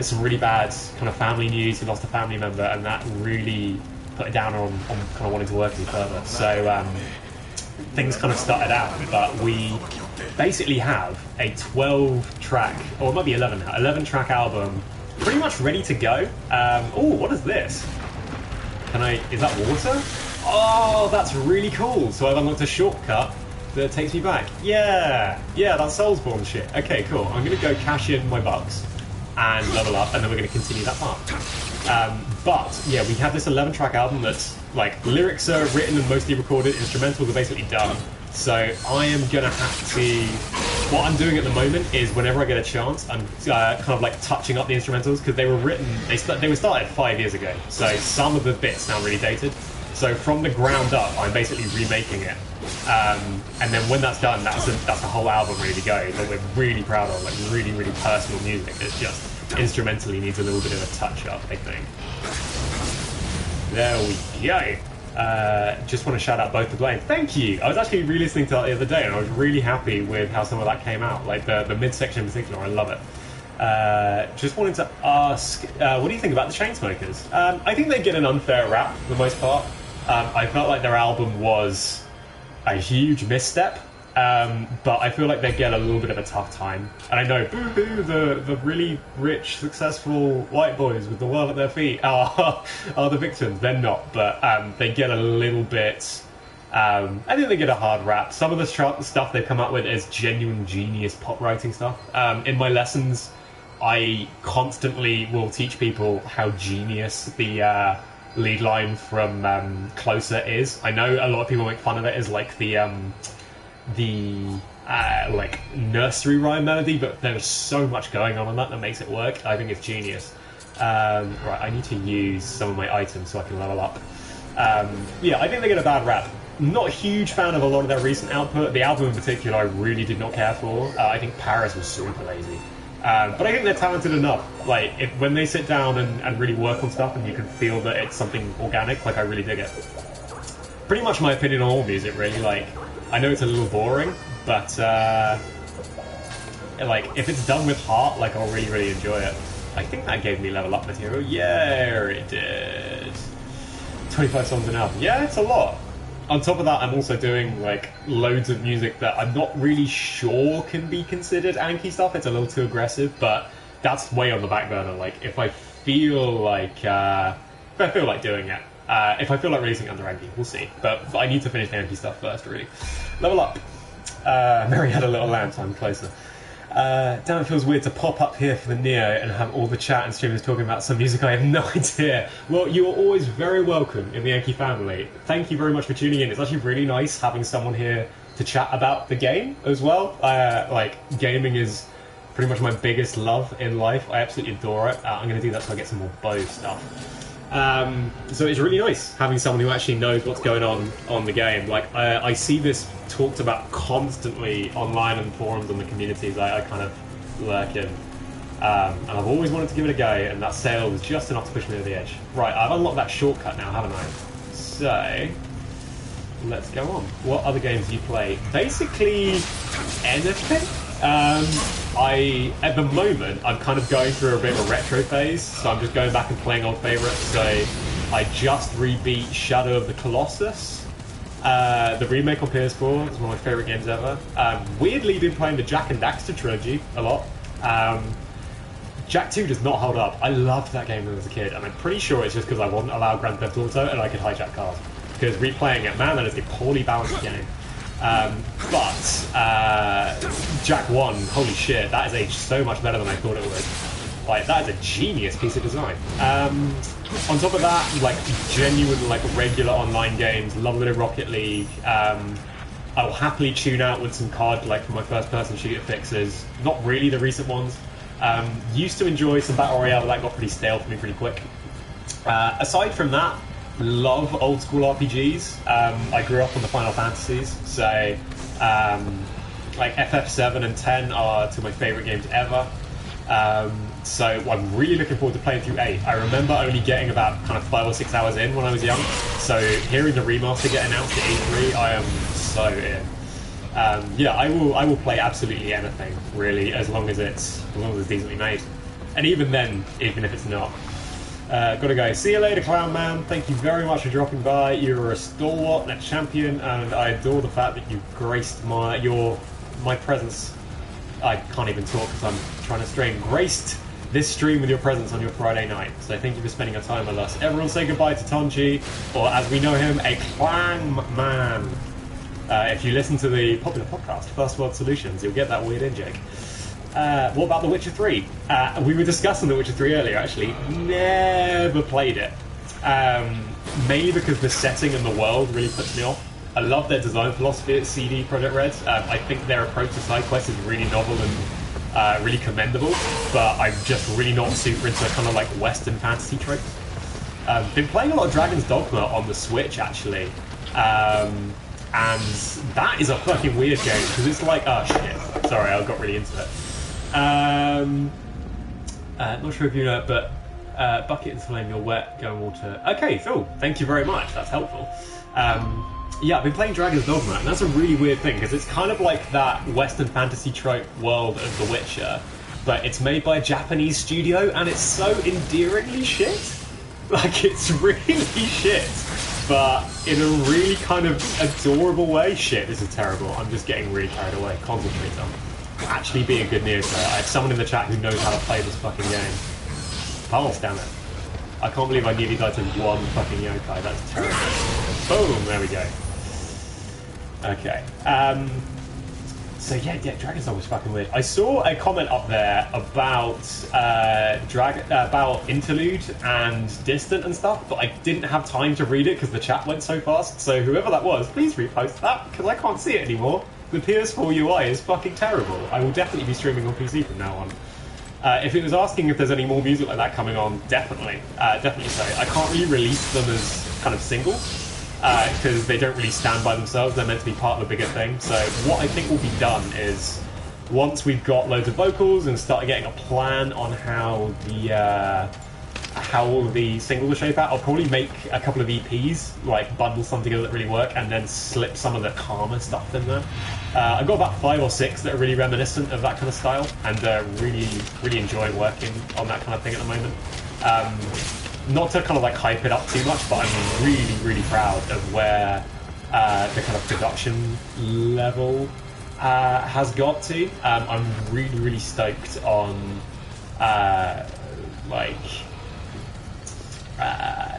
some really bad kind of family news. He lost a family member, and that really put it down on kind of wanting to work any further. So things kind of started out, but we basically have a 12-track, or it might be 11 now, 11-track album, pretty much ready to go. Oh, what is this? Is that water? Oh, that's really cool. So I've unlocked a shortcut that takes me back. Yeah, that's Soulsborne shit. Okay, cool. I'm going to go cash in my bucks and level up, and then we're going to continue that part. But yeah, we have this 11-track album that's like lyrics are written and mostly recorded, instrumentals are basically done. So I am going to have to... What I'm doing at the moment is whenever I get a chance, I'm kind of like touching up the instrumentals, because they were written... They were started 5 years ago, so some of the bits sound really dated. So from the ground up, I'm basically remaking it. And then when that's done, that's a whole album ready to go that we're really proud of, like really, really personal music that just instrumentally needs a little bit of a touch-up, I think. There we go. Just want to shout out both the Blaine. Thank you! I was actually re-listening to that the other day, and I was really happy with how some of that came out. Like the mid-section in particular, I love it. Just wanted to ask, what do you think about the Chainsmokers? I think they get an unfair rap for the most part. I felt like their album was a huge misstep, but I feel like they get a little bit of a tough time. And I know, boo-hoo, the really rich, successful white boys with the world at their feet are the victims. They're not, but they get a little bit... I think they get a hard rap. Some of the stuff they've come up with is genuine genius pop writing stuff. In my lessons, I constantly will teach people how genius the lead line from Closer is. I know a lot of people make fun of it as like the like nursery rhyme melody, but there's so much going on in that makes it work. I think it's genius. Right, I need to use some of my items so I can level up. Yeah, I think they get a bad rap. Not a huge fan of a lot of their recent output. The album in particular I really did not care for. I think Paris was super lazy. But I think they're talented enough. Like, when they sit down and really work on stuff and you can feel that it's something organic, like, I really dig it. Pretty much my opinion on all music, really. Like, I know it's a little boring, but, like, if it's done with heart, like, I'll really, really enjoy it. I think that gave me level up material. Yeah, it did. 25 songs an album. Yeah, it's a lot. On top of that, I'm also doing like loads of music that I'm not really sure can be considered Anki stuff. It's a little too aggressive, but that's way on the back burner. Like if I feel like doing it, if I feel like releasing it under Anki, we'll see. But I need to finish the Anki stuff first, really. Level up. Mary had a little lamb, so I'm closer. Damn, it feels weird to pop up here for the Nioh and have all the chat and streamers talking about some music I have no idea. Well, you are always very welcome in the Anki family. Thank you very much for tuning in. It's actually really nice having someone here to chat about the game as well. Like, gaming is pretty much my biggest love in life. I absolutely adore it. I'm going to do that so I get some more bow stuff. So it's really nice having someone who actually knows what's going on the game. Like, I see this talked about constantly online and forums and the communities I kind of lurk in. And I've always wanted to give it a go, and that sale was just enough to push me over the edge. Right, I've unlocked that shortcut now, haven't I? So, let's go on. What other games do you play? Basically, anything. At the moment, I'm kind of going through a bit of a retro phase, so I'm just going back and playing old favourites. So I just rebeat Shadow of the Colossus, the remake on PS4. It's one of my favourite games ever. Weirdly, been playing the Jak and Daxter trilogy a lot. Jak 2 does not hold up. I loved that game when I was a kid, and I'm pretty sure it's just because I wasn't allowed Grand Theft Auto and I could hijack cars. Because replaying it, man, that is a poorly balanced game. But Jak 1, holy shit, that has aged so much better than I thought it would. Like, that is a genius piece of design. On top of that, like, genuine, like, regular online games, love a bit of Rocket League. I will happily tune out with some card, like, for my first-person shooter fixes. Not really the recent ones. Used to enjoy some Battle Royale, but that got pretty stale for me pretty quick. Aside from that, love old school RPGs. I grew up on the Final Fantasies, so like FF7 and 10 are two of my favourite games ever. So I'm really looking forward to playing through 8. I remember only getting about kind of 5 or 6 hours in when I was young, so hearing the remaster get announced at E3, I am so in. Yeah, I will play absolutely anything really, as long as it's decently made, and even then, even if it's not. Gotta go. See you later, Clown Man. Thank you very much for dropping by. You're a stalwart and a champion, and I adore the fact that you graced my presence. I can't even talk because I'm trying to strain. Graced this stream with your presence on your Friday night. So thank you for spending your time with us. Everyone say goodbye to Tonji, or as we know him, a Clang Man. If you listen to the popular podcast, First World Solutions, you'll get that weird in-joke. What about The Witcher 3? We were discussing The Witcher 3 earlier, actually. Never played it. Mainly because the setting and the world really puts me off. I love their design philosophy at CD Projekt Red. I think their approach to side quests is really novel and really commendable, but I'm just really not super into kind of like Western fantasy tropes. Been playing a lot of Dragon's Dogma on the Switch, actually. And that is a fucking weird game, because it's like, oh shit, sorry, I got really into it. Not sure if you know it, but bucket and flame, you're wet, go in water. Okay, Phil, thank you very much, that's helpful. Yeah, I've been playing Dragon's Dogma, and that's a really weird thing, because it's kind of like that Western fantasy trope world of The Witcher, but it's made by a Japanese studio, and it's so endearingly shit. Like, it's really shit, but in a really kind of adorable way. Shit, this is terrible. I'm just getting really carried away. Concentrate on actually being a good Nioh player. I have someone in the chat who knows how to play this fucking game. Pulse, damn it. I can't believe I nearly died to one fucking yokai. That's terrible. Boom, there we go. Okay. So yeah, Dragon's Dogma was fucking weird. I saw a comment up there about about Interlude and Distant and stuff, but I didn't have time to read it because the chat went so fast. So whoever that was, please repost that, because I can't see it anymore. The PS4 UI is fucking terrible. I will definitely be streaming on PC from now on. If it was asking if there's any more music like that coming on, definitely so. I can't really release them as kind of singles, because they don't really stand by themselves. They're meant to be part of a bigger thing. So what I think will be done is, once we've got loads of vocals and start getting a plan on how all the singles will shape out, I'll probably make a couple of EPs, like bundle some together that really work, and then slip some of the calmer stuff in there. I've got about 5 or 6 that are really reminiscent of that kind of style, and really enjoy working on that kind of thing at the moment. Not to kind of like hype it up too much, but I'm really proud of where the kind of production level has got to. I'm really stoked on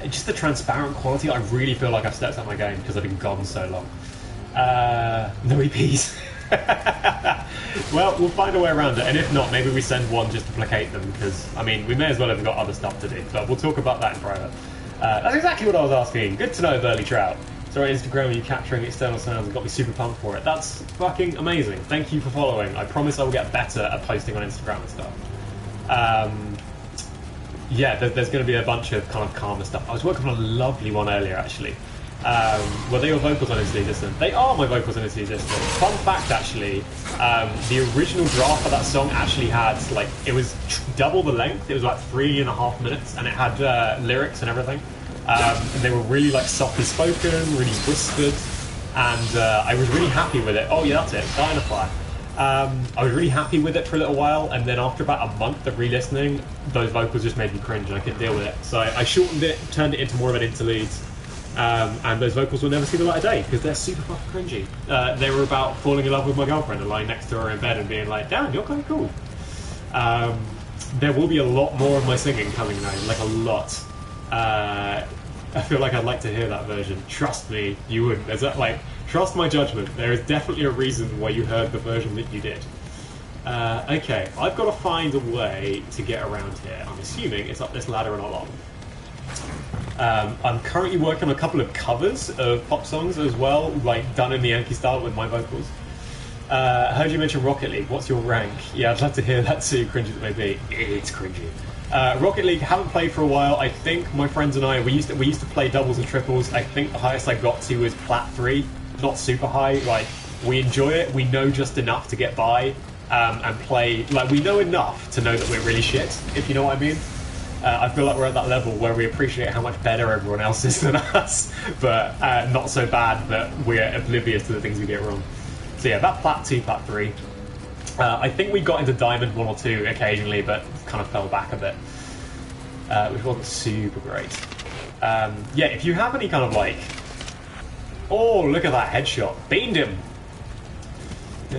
just the transparent quality. I really feel like I've stepped up my game because I've been gone so long. No EPs. Well, we'll find a way around it, and if not, maybe we send one just to placate them, because, I mean, we may as well have got other stuff to do, but we'll talk about that in private. That's exactly what I was asking. Good to know, Burly Trout. Sorry, Instagram, you capturing external sounds and got me super pumped for it. That's fucking amazing. Thank you for following. I promise I will get better at posting on Instagram and stuff. Yeah, there's going to be a bunch of kind of calmer stuff. I was working on a lovely one earlier, actually. Were they your vocals on Instantly Distant? They are my vocals on Instantly Distant. Fun fact, actually, the original draft for that song actually had, like, it was double the length. It was like 3.5 minutes, and it had lyrics and everything. And they were really, like, softly spoken, really whispered, and I was really happy with it. Oh yeah, that's it, Dynafly. I was really happy with it for a little while, and then after about a month of re-listening, those vocals just made me cringe, and I couldn't deal with it. So I shortened it, turned it into more of an interlude, and those vocals will never see the light of day because they're super fucking cringy. They were about falling in love with my girlfriend and lying next to her in bed and being like, "Damn, you're kind of cool." There will be a lot more of my singing coming now, like a lot. I feel like I'd like to hear that version. Trust me, you wouldn't. There's that, like, trust my judgment. There is definitely a reason why you heard the version that you did. Okay, I've got to find a way to get around here. I'm assuming it's up this ladder and along. I'm currently working on a couple of covers of pop songs as well, like done in the Anki style with my vocals. I heard you mention Rocket League. What's your rank? Yeah, I'd love to hear that too, cringy as it may be. It's cringy. Rocket League, haven't played for a while. I think my friends and I, we used to play doubles and triples. I think the highest I got to was Plat 3. Not super high. Like, we enjoy it. We know just enough to get by and play. Like, we know enough to know that we're really shit, if you know what I mean. I feel like we're at that level where we appreciate how much better everyone else is than us, but not so bad that we're oblivious to the things we get wrong. So yeah, that Plat 2, Plat 3. I think we got into Diamond 1 or 2 occasionally, but kind of fell back a bit, which wasn't super great. Yeah, if you have any kind of like... Oh, look at that headshot. Beamed him! If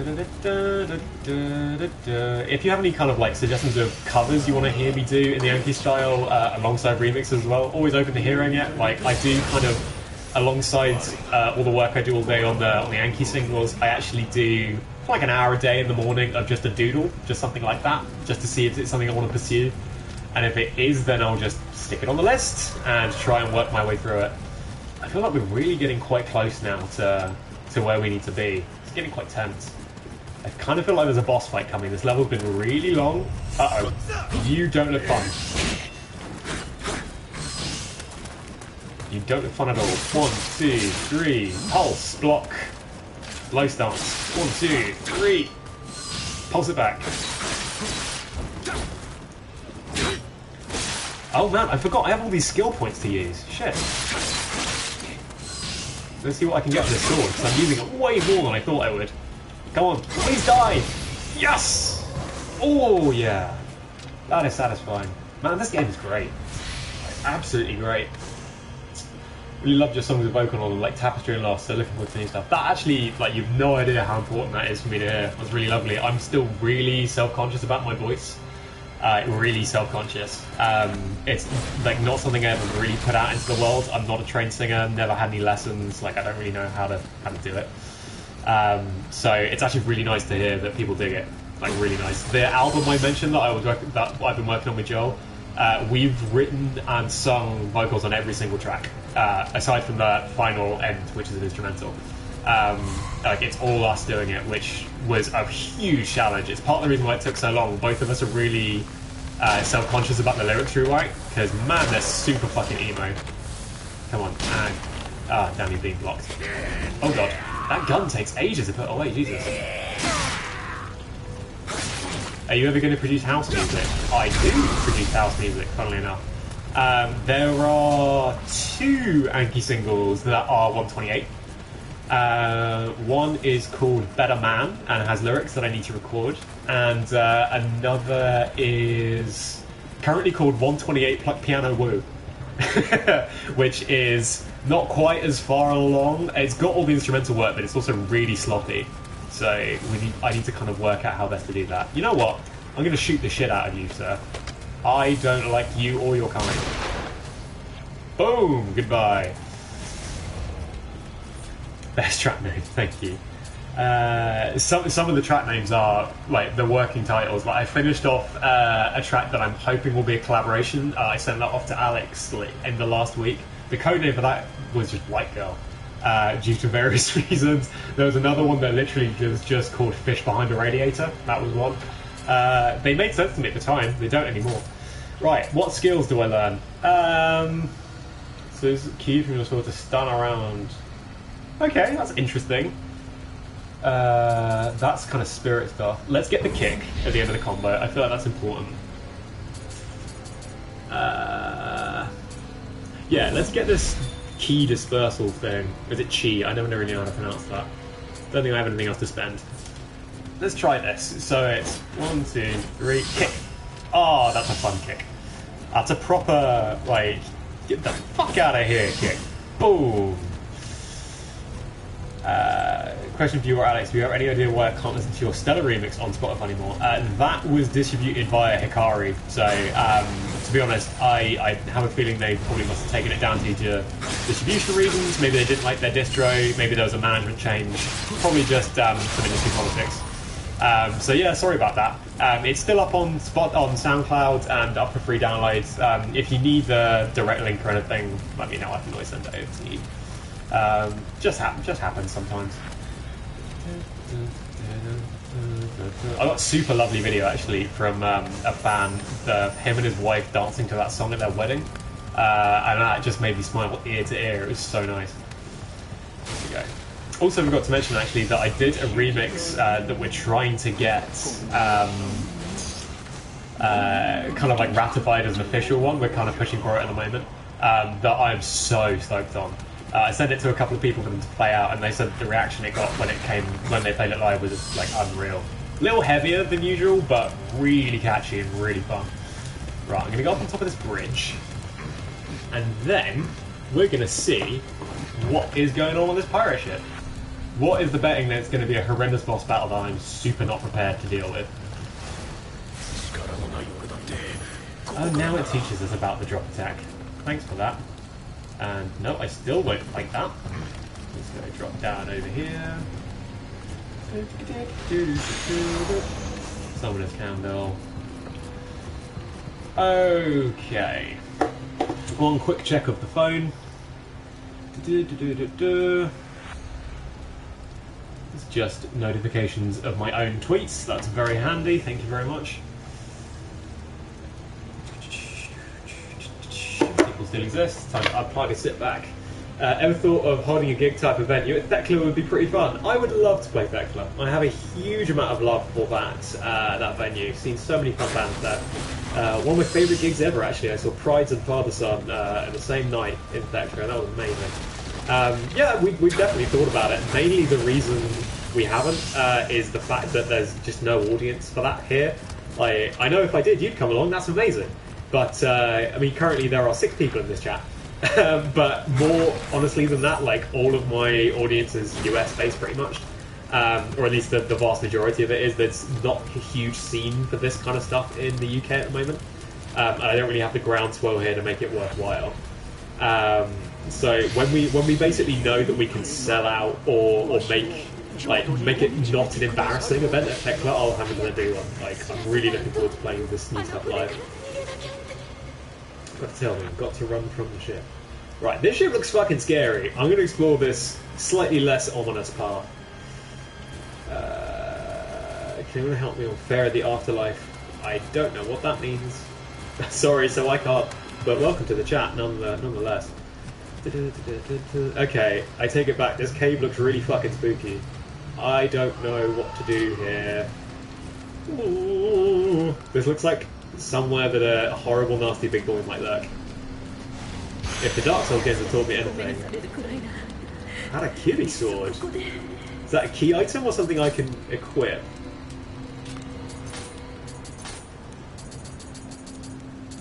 you have any kind of like suggestions of covers you want to hear me do in the Anki style, alongside remixes as well, always open to hearing it. Like, I do kind of, alongside all the work I do all day on the Anki singles, I actually do like an hour a day in the morning of just a doodle, just something like that, just to see if it's something I want to pursue. And if it is, then I'll just stick it on the list and try and work my way through it. I feel like we're really getting quite close now to where we need to be. It's getting quite tense. I kind of feel like there's a boss fight coming. This level's been really long. Uh-oh. You don't look fun. You don't look fun at all. 1, 2, 3. Pulse. Block. Low stance. 1, 2, 3. Pulse it back. Oh man, I forgot. I have all these skill points to use. Shit. Let's see what I can get with this sword, because I'm using it way more than I thought I would. Come on, please die! Yes! Oh yeah. That is satisfying. Man, this game is great. Like, absolutely great. Really loved your songs of vocal on them, like Tapestry and Lost, so looking forward to new stuff. That actually, like, you've no idea how important that is for me to hear. It was really lovely. I'm still really self-conscious about my voice. Really self-conscious. It's like not something I ever really put out into the world. I'm not a trained singer, never had any lessons, like I don't really know how to do it. So it's actually really nice to hear that people dig it. Like, really nice. The album I mentioned that I've been working on with Joel, we've written and sung vocals on every single track, aside from the final end, which is an instrumental. Like, it's all us doing it, which was a huge challenge. It's part of the reason why it took so long. Both of us are really self-conscious about the lyrics we write, because man, they're super fucking emo. Come on, and damn, you're being blocked. Oh god, that gun takes ages to put away. Jesus. Are you ever going to produce house music? I do produce house music, funnily enough. There are 2 Anki singles that are 128. One is called Better Man and has lyrics that I need to record, and another is currently called 128 Piano Woo, which is not quite as far along. It's got all the instrumental work, but it's also really sloppy. So I need to kind of work out how best to do that. You know what? I'm going to shoot the shit out of you, sir. I don't like you or your kind. Boom! Goodbye. Best track name, thank you. Some of the track names are like the working titles. Like, I finished off a track that I'm hoping will be a collaboration. I sent that off to Alex like in the last week. The code name for that was just White Girl, due to various reasons. There was another one that literally was just called Fish Behind a Radiator. That was one. They made sense to me at the time. They don't anymore. Right, what skills do I learn? So this is key from your sword to stun around. Okay, that's interesting. That's kind of spirit stuff. Let's get the kick at the end of the combo. I feel like that's important. Yeah, let's get this key dispersal thing. Is it chi? I never really know how to pronounce that. Don't think I have anything else to spend. Let's try this. So it's 1, 2, 3, kick. Oh, that's a fun kick. That's a proper, like, get the fuck out of here kick. Boom. Question for you or Alex, do you have any idea why I can't listen to your Stellar remix on Spotify anymore? That was distributed via Hikari, so to be honest, I have a feeling they probably must have taken it down due to distribution reasons. Maybe they didn't like their distro, maybe there was a management change, probably just some industry politics. So yeah, sorry about that. It's still up on SoundCloud and up for free downloads. If you need the direct link or anything, let me know, I can always send it over to you. Just happens sometimes. I got a super lovely video actually from a fan, him and his wife dancing to that song at their wedding, and that just made me smile ear to ear. It was so nice. There we go. Also, forgot to mention actually that I did a remix that we're trying to get kind of like ratified as an official one. We're kind of pushing for it at the moment. That I'm so stoked on. I sent it to a couple of people for them to play out, and they said the reaction it got when they played it live was like unreal. A little heavier than usual, but really catchy and really fun. Right, I'm gonna go up on top of this bridge, and then we're gonna see what is going on this pirate ship. What is the betting that it's going to be a horrendous boss battle that I'm super not prepared to deal with? Oh, now it teaches us about the drop attack. Thanks for that. And no, I still won't like that. Let's go drop down over here. Summoner's Candle. Okay. One quick check of the phone. It's just notifications of my own tweets. That's very handy. Thank you very much. People still exist. Time to unplug and sit back. Ever thought of holding a gig type event? Thekla would be pretty fun. I would love to play Thekla. I have a huge amount of love for that venue. Seen so many fun bands there. One of my favourite gigs ever, actually. I saw Prides and Father Son in the same night in Thekla, and that was amazing. Yeah, we've definitely thought about it. Mainly the reason we haven't is the fact that there's just no audience for that here. Like, I know if I did, you'd come along. That's amazing. But I mean, currently there are 6 people in this chat. But more honestly than that, like all of my audience is US based pretty much, or at least the vast majority of it is. There's not a huge scene for this kind of stuff in the UK at the moment. And I don't really have the groundswell here to make it worthwhile. So when we basically know that we can sell out or make it not an embarrassing event at Thekla, I'll have to do one. Like, I'm really looking forward to playing this new stuff live. Got to tell me, got to run from the ship. Right, this ship looks fucking scary. I'm going to explore this slightly less ominous path. Can anyone help me on Fair of the Afterlife? I don't know what that means. Sorry, so I can't. But welcome to the chat, nonetheless. Okay, I take it back. This cave looks really fucking spooky. I don't know what to do here. Ooh, this looks like somewhere that a horrible, nasty big boy might lurk. If the Dark Souls games have taught me anything, had a Kiri sword. Is that a key item or something I can equip?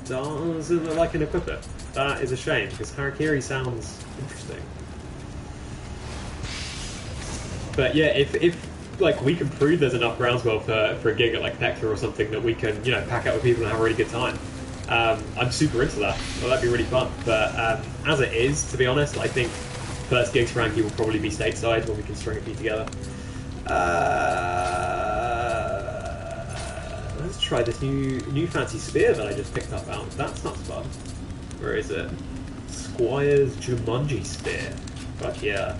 Doesn't look like I can equip it. That is a shame, because Harakiri sounds interesting. But yeah, if like we can prove there's enough groundswell for a gig at like Thekla or something that we can, you know, pack out with people and have a really good time, I'm super into that. Well, that'd be really fun. But as it is, to be honest, I think first gigs for Anki will probably be stateside when we can string a few together. Let's try this new fancy spear that I just picked up out. That's not fun. Where is it? Squire's Jumanji spear. Fuck yeah.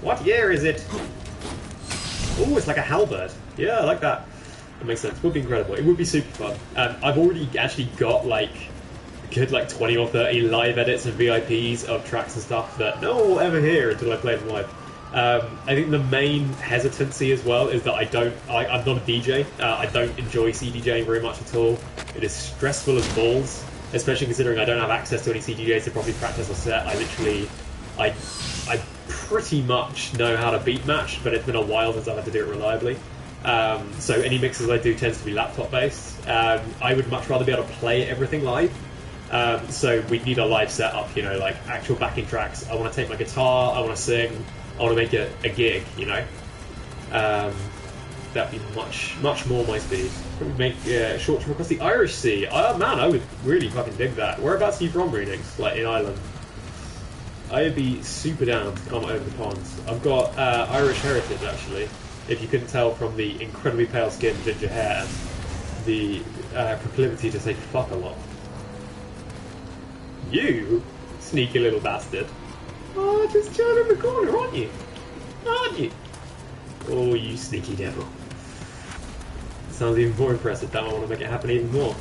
What year is it? Oh, it's like a halberd. Yeah, I like that. That makes sense. It would be incredible. It would be super fun. I've already actually got like a good like 20 or 30 live edits and VIPs of tracks and stuff that no one will ever hear until I play them live. I think the main hesitancy as well is that I'm not a DJ. I don't enjoy CDJing very much at all. It is stressful as balls, especially considering I don't have access to any CDJs to properly practice a set. I pretty much know how to beat match, but it's been a while since I've had to do it reliably. So any mixes I do tends to be laptop based. I would much rather be able to play everything live. So we need a live setup, you know, like actual backing tracks. I want to take my guitar, I want to sing, I want to make it a gig, you know. That'd be much more my speed. Probably make short trip across the Irish Sea. Oh man, I would really fucking dig that. Whereabouts are you from, Readings? Like in Ireland? I'd be super down to come over the ponds. I've got Irish heritage actually. If you couldn't tell from the incredibly pale skin, ginger hair, and the proclivity to say fuck a lot. You sneaky little bastard. Oh, just turn in the corner, aren't you? Aren't you? Oh, you sneaky devil. sounds even more impressive. Damn, I want to make it happen even more.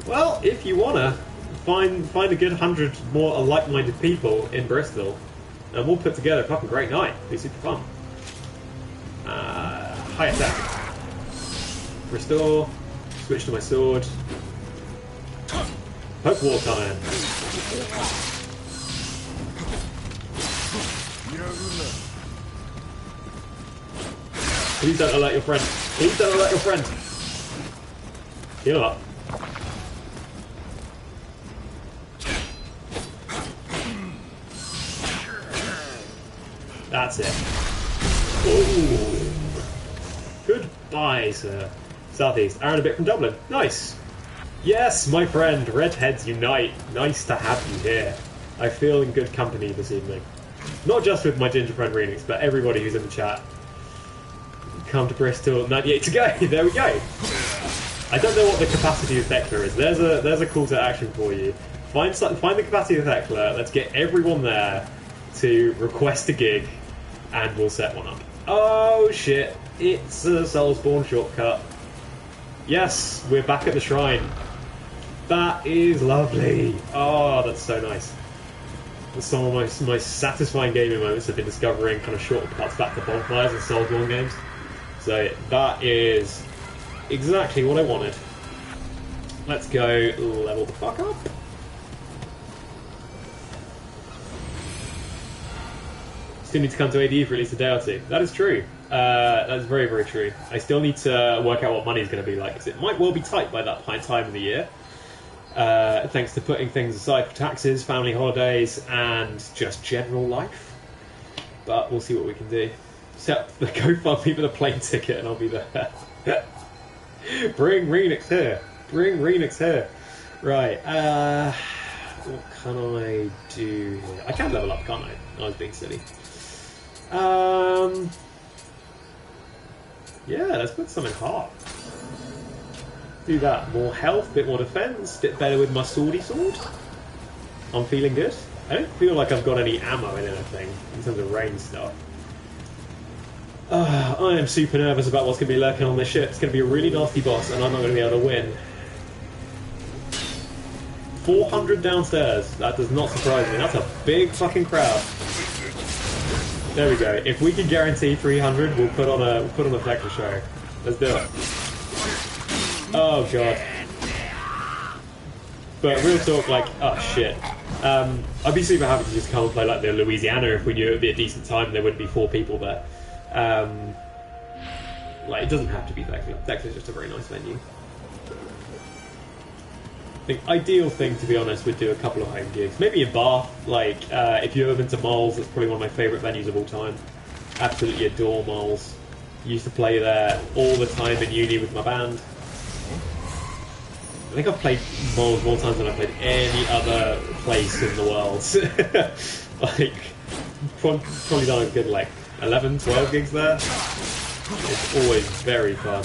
Well, if you wanna, find a good 100 more like-minded people in Bristol, and we'll put together a fucking great night. It'll be super fun. High attack. Restore. Switch to my sword. Poke wall time. Please don't alert your friend. Please don't alert your friend. Heal up. That's it. Ooh. Goodbye, sir. Southeast. Hour and a bit from Dublin. Nice. Yes, my friend. Redheads unite. Nice to have you here. I feel in good company this evening. Not just with my ginger friend Renix, but everybody who's in the chat. Come to Bristol. 98 to go. There we go. I don't know what the capacity of Thecla is. There's a call to action for you. Find the capacity of Thecla. Let's get everyone there to request a gig, and we'll set one up. Oh shit! It's a Soulsborne shortcut. Yes, we're back at the shrine. That is lovely. Oh, that's so nice. Some of my satisfying gaming moments have been discovering kind of shortcuts back to bonfires and Soulsborne games. So that is exactly what I wanted. Let's go level the fuck up. Still need to come to ADE for at least a day or two. That is true. That is very, very true. I still need to work out what money's going to be like, because it might well be tight by that time of the year. Thanks to putting things aside for taxes, family holidays, and just general life. But we'll see what we can do. Set up the GoFundMe with a plane ticket and I'll be there. Bring Renix here. Bring Renix here. Right, what can I do here? I can level up, can't I? I was being silly. Yeah, let's put some in heart. Do that. More health, bit more defense, bit better with my swordy sword. I'm feeling good. I don't feel like I've got any ammo in anything in terms of range stuff. I am super nervous about what's going to be lurking on this ship. It's going to be a really nasty boss, and I'm not going to be able to win. 400 downstairs. That does not surprise me. That's a big fucking crowd. There we go. If we can guarantee 300, we'll put on a Thecla show. Let's do it. Oh god. But real talk, like, oh shit. I'd be super happy to just come and play like the Louisiana if we knew it would be a decent time and there wouldn't be 4 people there. Like, it doesn't have to be Thecla. Thecla's just a very nice venue. I think ideal thing, to be honest, would do a couple of home gigs. Maybe in Bath, like, if you've ever been to Moles, it's probably one of my favourite venues of all time. Absolutely adore Moles. Used to play there all the time in uni with my band. I think I've played Moles more times than I've played any other place in the world. Like, probably done a good, like, 11, 12 gigs there. It's always very fun.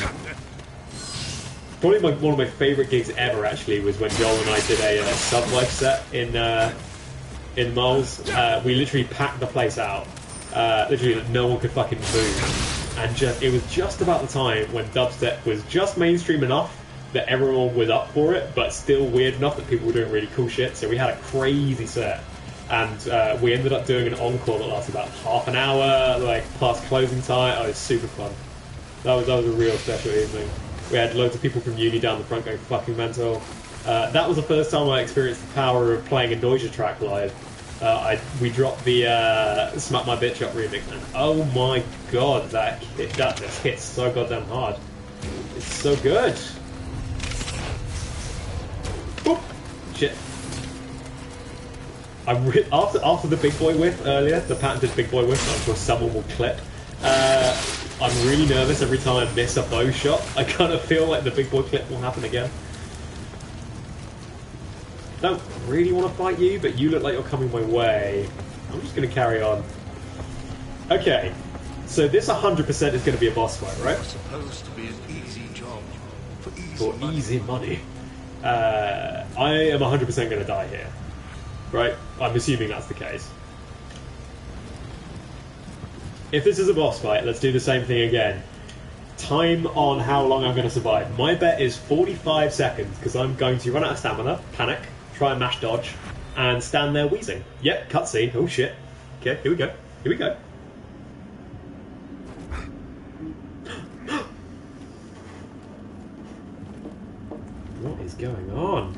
Probably one of my favourite gigs ever, actually, was when Joel and I did a sub-life set in Moles. We literally packed the place out. Literally, no one could fucking move. And it was just about the time when dubstep was just mainstream enough that everyone was up for it, but still weird enough that people were doing really cool shit. So we had a crazy set. And we ended up doing an encore that lasted about half an hour, like, plus closing time. Oh, it was super fun. That was a real special evening. We had loads of people from uni down the front going fucking mental. That was the first time I experienced the power of playing a Nioh track live. We dropped the Smack My Bitch Up remix, and oh my god, that just hits so goddamn hard. It's so good. Boop. Shit. After the big boy whiff earlier, the patented big boy whiff, I'm sure someone will clip. I'm really nervous every time I miss a bow shot. I kind of feel like the big boy clip will happen again. Don't really want to fight you, but you look like you're coming my way. I'm just going to carry on. Okay, so this 100% is going to be a boss fight, right? It's supposed to be an easy job for easy money. I am 100% going to die here, right? I'm assuming that's the case. If this is a boss fight, let's do the same thing again. time on how long I'm going to survive. My bet is 45 seconds, because I'm going to run out of stamina, panic, try and mash dodge, and stand there wheezing. Yep, cutscene. Oh shit. Okay, here we go. Here we go. What is going on?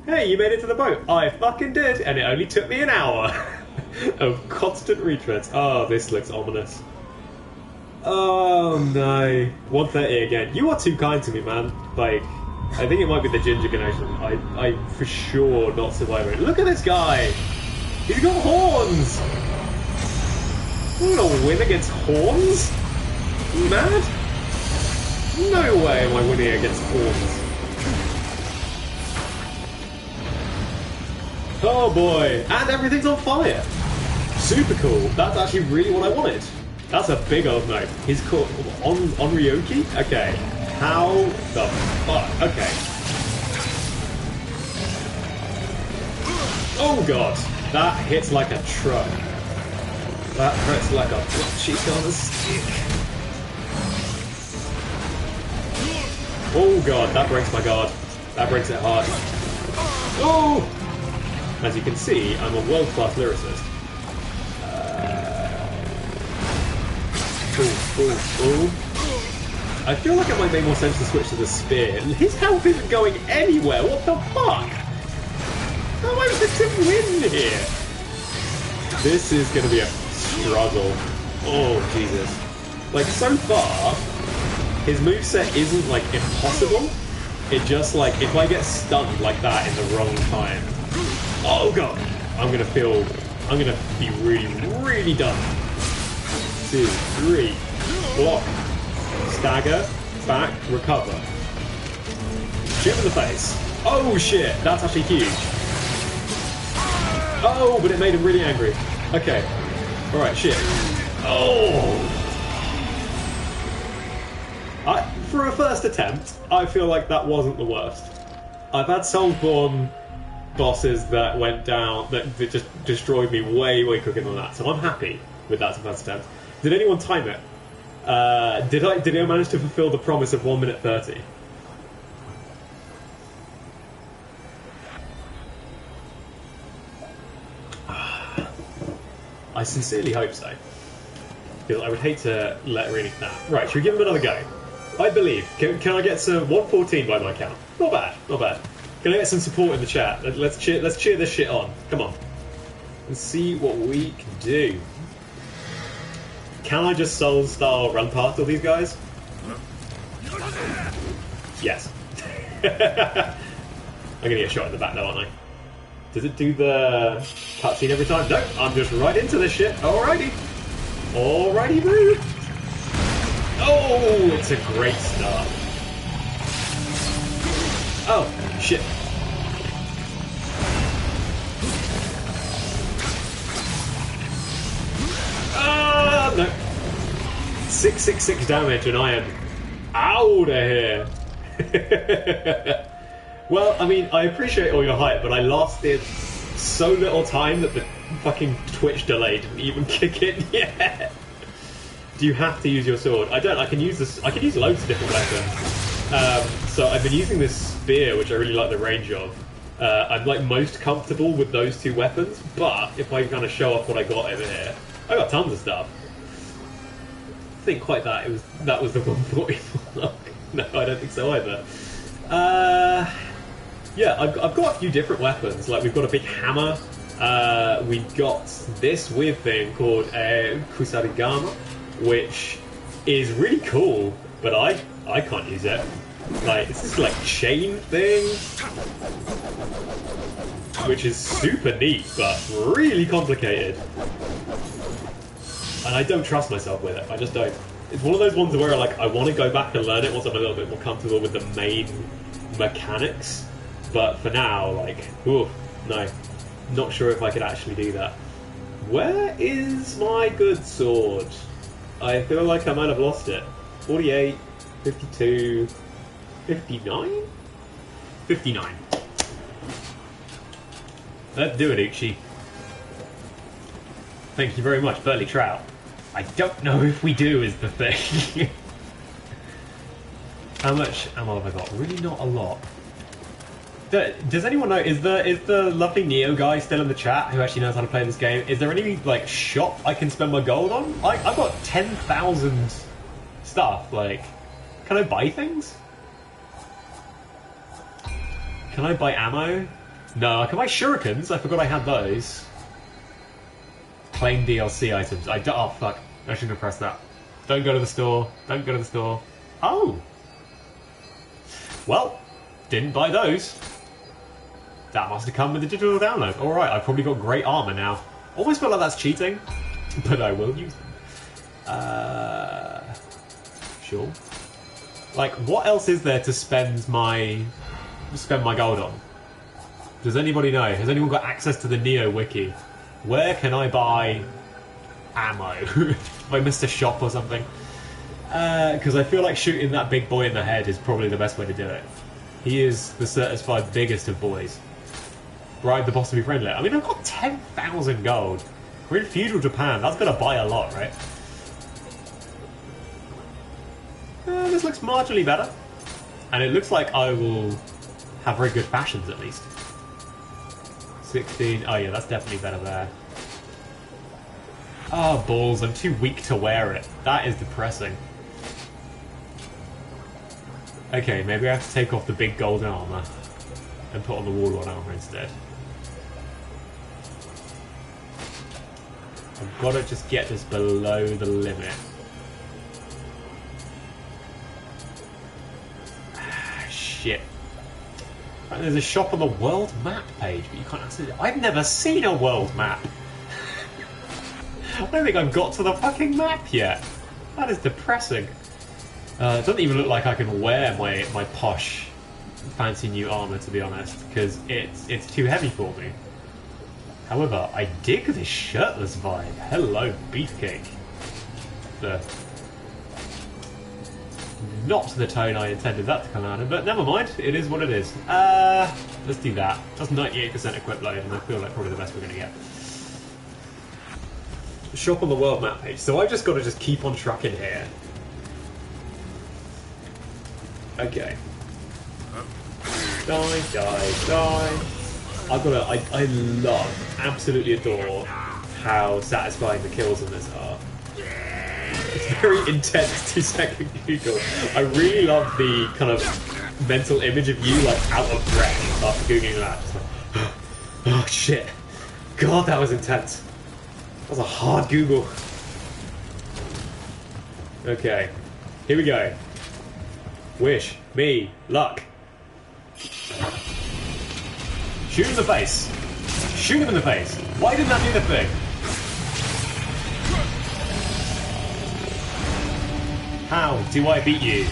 Hey, you made it to the boat. I fucking did, and it only took me an hour of constant retreads. Oh, this looks ominous. Oh no. 130 again. You are too kind to me, man. Like, I think it might be the ginger connection. I'm for sure not surviving. Look at this guy! He's got horns! I'm gonna win against horns? Are you mad? No way am I winning against horns. Oh boy, and everything's on fire. Super cool. That's actually really what I wanted. That's a big old note. He's called on Ryoki? Okay. How the fuck? Okay. Oh god. That hits like a truck. That hurts like a butt cheek on a stick. Oh god, that breaks my guard. That breaks it hard. Oh! As you can see, I'm a world-class lyricist. I feel like it might make more sense to switch to the spear. His health isn't going anywhere. What the fuck? How am I supposed to win here? This is going to be a struggle. Oh, Jesus. Like, so far, his moveset isn't, like, impossible. It just, like, if I get stunned like that in the wrong time... Oh, God! I'm going to be really, really dumb. 2, 3, block, stagger, back, recover. Shoot in the face. Oh shit, that's actually huge. Oh, but it made him really angry. Okay. Alright, shit. Oh! For a first attempt, I feel like that wasn't the worst. I've had Soulsborne bosses that went down, that just destroyed me way, way quicker than that, so I'm happy with that as a first attempt. Did anyone time it? Did I manage to fulfill the promise of 1 minute 30? I sincerely hope so. Because I would hate to let Rini down. Right, should we give him another go? I believe. Can I get some 114 by my count? Not bad, not bad. Can I get some support in the chat? Let's cheer this shit on. Come on. Let's see what we can do. Can I just Soul-style run past all these guys? Yes. I'm gonna get shot in the back now, aren't I? Does it do the cutscene every time? No, I'm just right into this shit. Alrighty. Alrighty, boo. Oh, it's a great start. Oh, shit. Ah, no. 666 damage and I am out of here. Well, I mean, I appreciate all your hype, but I lasted so little time that the fucking Twitch delay didn't even kick in yet. Do you have to use your sword? I don't. I can use this. I can use loads of different weapons. So I've been using this spear, which I really like the range of. I'm like most comfortable with those two weapons, but if I kind of show off what I got over here, I got tons of stuff. I think quite that. That was the 140 mark. No, I don't think so either. Yeah, I've got a few different weapons. Like we've got a big hammer. We've got this weird thing called a kusarigama, which is really cool, but I can't use it. Like it's this like chain thing, which is super neat but really complicated, and I don't trust myself with it. I just don't. It's one of those ones where I want to go back and learn it once I'm a little bit more comfortable with the main mechanics. But for now, like, ooh, no, not sure if I could actually do that. Where is my good sword? I feel like I might have lost it. 48, 52, 59? 59. Let's do it, Uchi. Thank you very much, Burley Trout. I don't know if we do is the thing. How much ammo have I got? Really not a lot. Does anyone know, is the lovely Nioh guy still in the chat who actually knows how to play this game? Is there any, like, shop I can spend my gold on? I've got 10,000 stuff, like, can I buy things? Can I buy ammo? No, I can buy shurikens, I forgot I had those. Claim DLC items. Oh, fuck. I shouldn't have pressed that. Don't go to the store. Don't go to the store. Oh! Well, didn't buy those. That must have come with the digital download. Alright, I've probably got great armor now. Almost feel like that's cheating, but I will use them. Sure. Like, what else is there to spend my gold on? Does anybody know? Has anyone got access to the Nioh wiki? Where can I buy ammo? Have I missed a shop or something? Because I feel like shooting that big boy in the head is probably the best way to do it. He is the certified biggest of boys. Bribe the boss to be friendly. I mean, I've got 10,000 gold. We're in feudal Japan. That's going to buy a lot, right? This looks marginally better. And it looks like I will have very good fashions, at least. 16. Oh, yeah, that's definitely better there. Oh, balls. I'm too weak to wear it. That is depressing. Okay, maybe I have to take off the big golden armor and put on the wall armor instead. I've got to just get this below the limit. Ah, shit. Right, there's a shop on the world map page, but you can't access it. I've never seen a world map. I don't think I've got to the fucking map yet. That is depressing. It doesn't even look like I can wear my posh, fancy new armor, to be honest, because it's too heavy for me. However, I dig this shirtless vibe. Hello, beefcake. Not the tone I intended that to come out of, but never mind. It is what it is. Let's do that. Just 98% equip load, and I feel like probably the best we're going to get. Shop on the world map page. So I've just got to just keep on trucking here. Okay. Die, die, die. I've got to... I love, absolutely adore how satisfying the kills in this are. It's very intense 2-second Google. I really love the kind of mental image of you like out of breath after Googling that. Just like, oh shit. God, that was intense. That was a hard Google. Okay. Here we go. Wish me luck. Shoot him in the face. Shoot him in the face. Why didn't that do the thing? How do I beat you?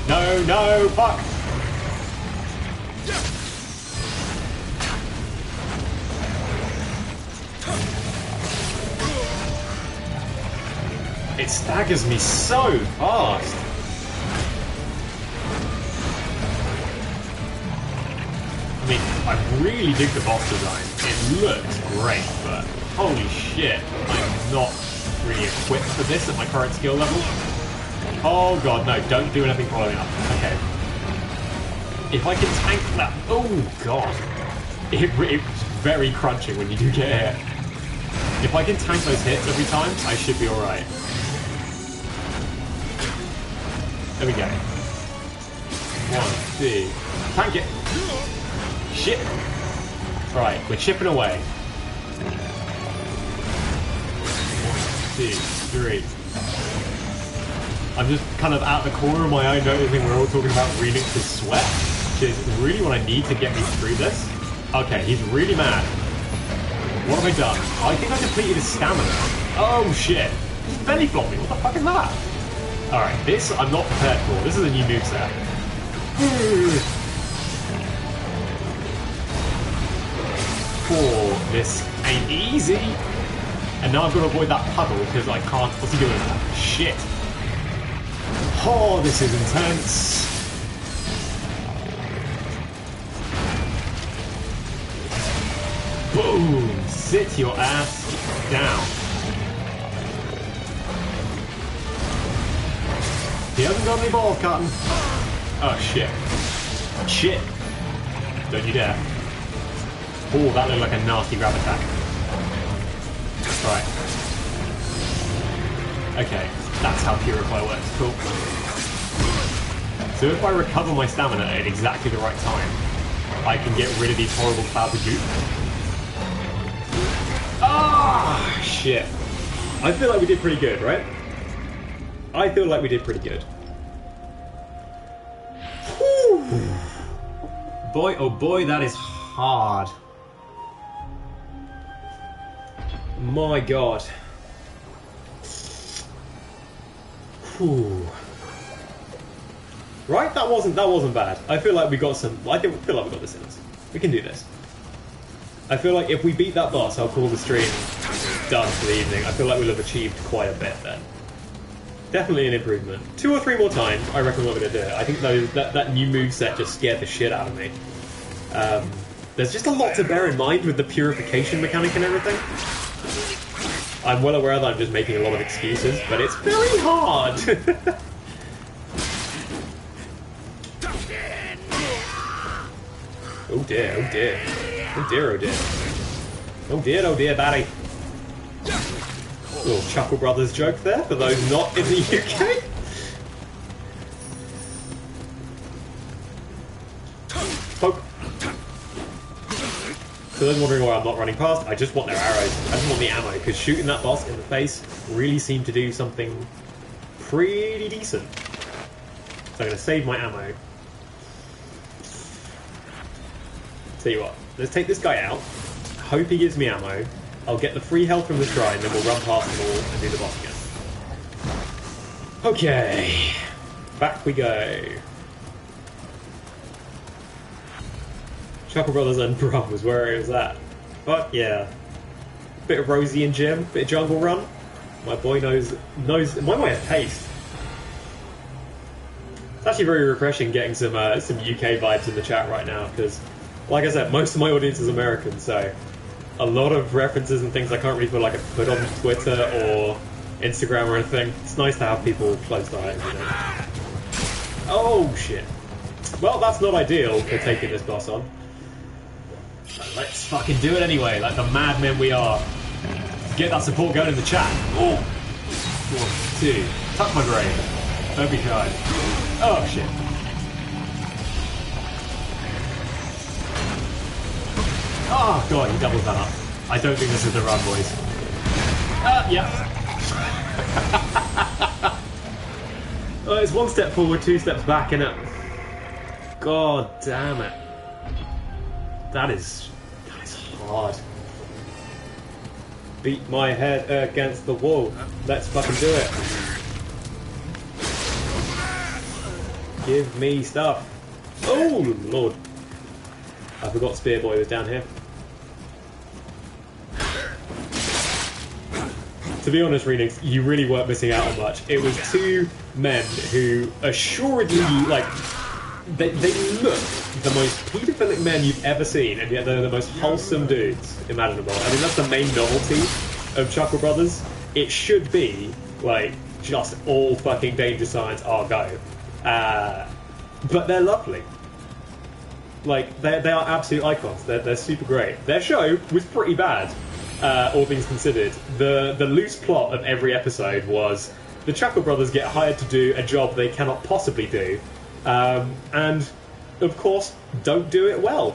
No, no, fuck! It staggers me so fast. I mean, I really dig the boss design. It looks great, but holy shit, I'm not really equipped for this at my current skill level. Oh god, no, don't do anything following up. Okay. If I can tank that... Oh god. It's very crunching when you do get hit. If I can tank those hits every time, I should be alright. There we go. 1, 2... Tank it! Shit! Right, we're chipping away. 1, 2, 3. I'm just kind of out the corner of my eye noticing we're all talking about Renix's sweat, which is really what I need to get me through this. Okay, he's really mad. What have I done? I think I depleted his stamina. Oh shit! He's belly flopping, what the fuck is that? Alright, this I'm not prepared for. This is a new moveset. Oh, this ain't easy. And now I've got to avoid that puddle because I can't... What's he doing? Shit. Oh, this is intense. Boom. Sit your ass down. He hasn't got any balls, Cotton. Oh, shit. Shit. Don't you dare. Oh, that looked like a nasty grab attack. Right. Okay, that's how Purify works. Cool. So if I recover my stamina at exactly the right time, I can get rid of these horrible clouds of goop. Ah, shit. I feel like we did pretty good, right? I feel like we did pretty good. Whew. Boy, oh boy, that is hard. My god. Whew. Right? That wasn't bad. I feel like we got some. I feel like we got this in us. We can do this. I feel like if we beat that boss, I'll call the stream done for the evening. I feel like we'll have achieved quite a bit then. Definitely an improvement. 2 or 3 more times, I reckon we're going to do it. I think that new moveset just scared the shit out of me. There's just a lot to bear in mind with the purification mechanic and everything. I'm well aware that I'm just making a lot of excuses, but it's very hard! Oh dear, oh dear. Oh dear, oh dear. Oh dear, Barry. Little Chuckle Brothers joke there for those not in the UK. Poke. For those wondering why I'm not running past, I just want their arrows. I just want the ammo, because shooting that boss in the face really seemed to do something pretty decent. So I'm going to save my ammo. Tell you what, let's take this guy out. Hope he gives me ammo. I'll get the free health from the shrine, then we'll run past them all and do the boss again. Okay. Back we go. Chuckle Brothers and Brum was where it was at. Fuck yeah. Bit of Rosie and Jim, bit of Jungle Run. My boy knows my boy has taste. It's actually very refreshing getting some UK vibes in the chat right now, because like I said, most of my audience is American, so a lot of references and things I can't really feel like I put on Twitter or Instagram or anything. It's nice to have people close by, you know. Oh shit. Well, that's not ideal for taking this boss on. But let's fucking do it anyway, like the madmen we are. Get that support going in the chat. Oh. 1, 2. Tuck my brain. Don't be shy. Oh shit. Oh god, he doubles that up. I don't think this is the run, boys. Yeah. Oh, it's 1 step forward, 2 steps back, innit? God damn it. That is hard. Beat my head against the wall. Let's fucking do it. Give me stuff. Oh, lord. I forgot Spear Boy was down here. To be honest, Renix, you really weren't missing out on much. It was 2 men who assuredly, like, they look the most paedophilic men you've ever seen, and yet they're the most wholesome dudes imaginable. I mean, that's the main novelty of Chuckle Brothers. It should be, like, just all fucking danger signs are go. But they're lovely. Like, they are absolute icons. They're super great. Their show was pretty bad, all things considered. The loose plot of every episode was the Chuckle Brothers get hired to do a job they cannot possibly do, and, of course, don't do it well.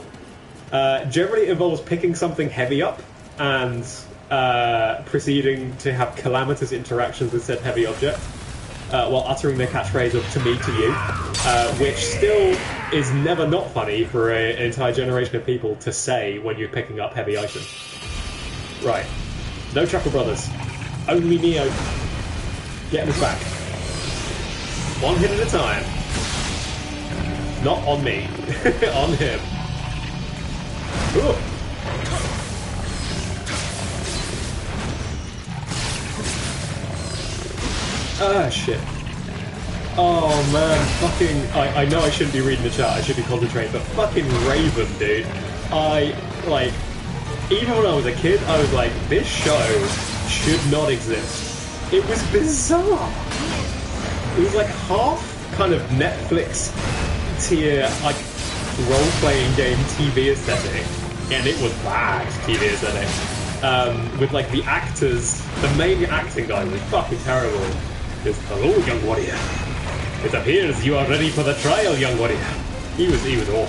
Generally it involves picking something heavy up and proceeding to have calamitous interactions with said heavy object, while uttering their catchphrase of "to me, to you," which still is never not funny for an entire generation of people to say when you're picking up heavy items. Right. No Chuckle Brothers. Only Nioh. Getting us back. 1 hit at a time. Not on me. On him. Ooh. Ah, shit. Oh man, fucking... I know I shouldn't be reading the chat, I should be concentrating, but fucking Raven, dude. even when I was a kid, I was like, this show should not exist. It was bizarre. It was like half kind of Netflix tier, like role-playing game TV aesthetic, and it was bad TV aesthetic. With like the actors, the main acting guy was fucking terrible. Just, hello, young warrior. It appears you are ready for the trial, young warrior. He was awful.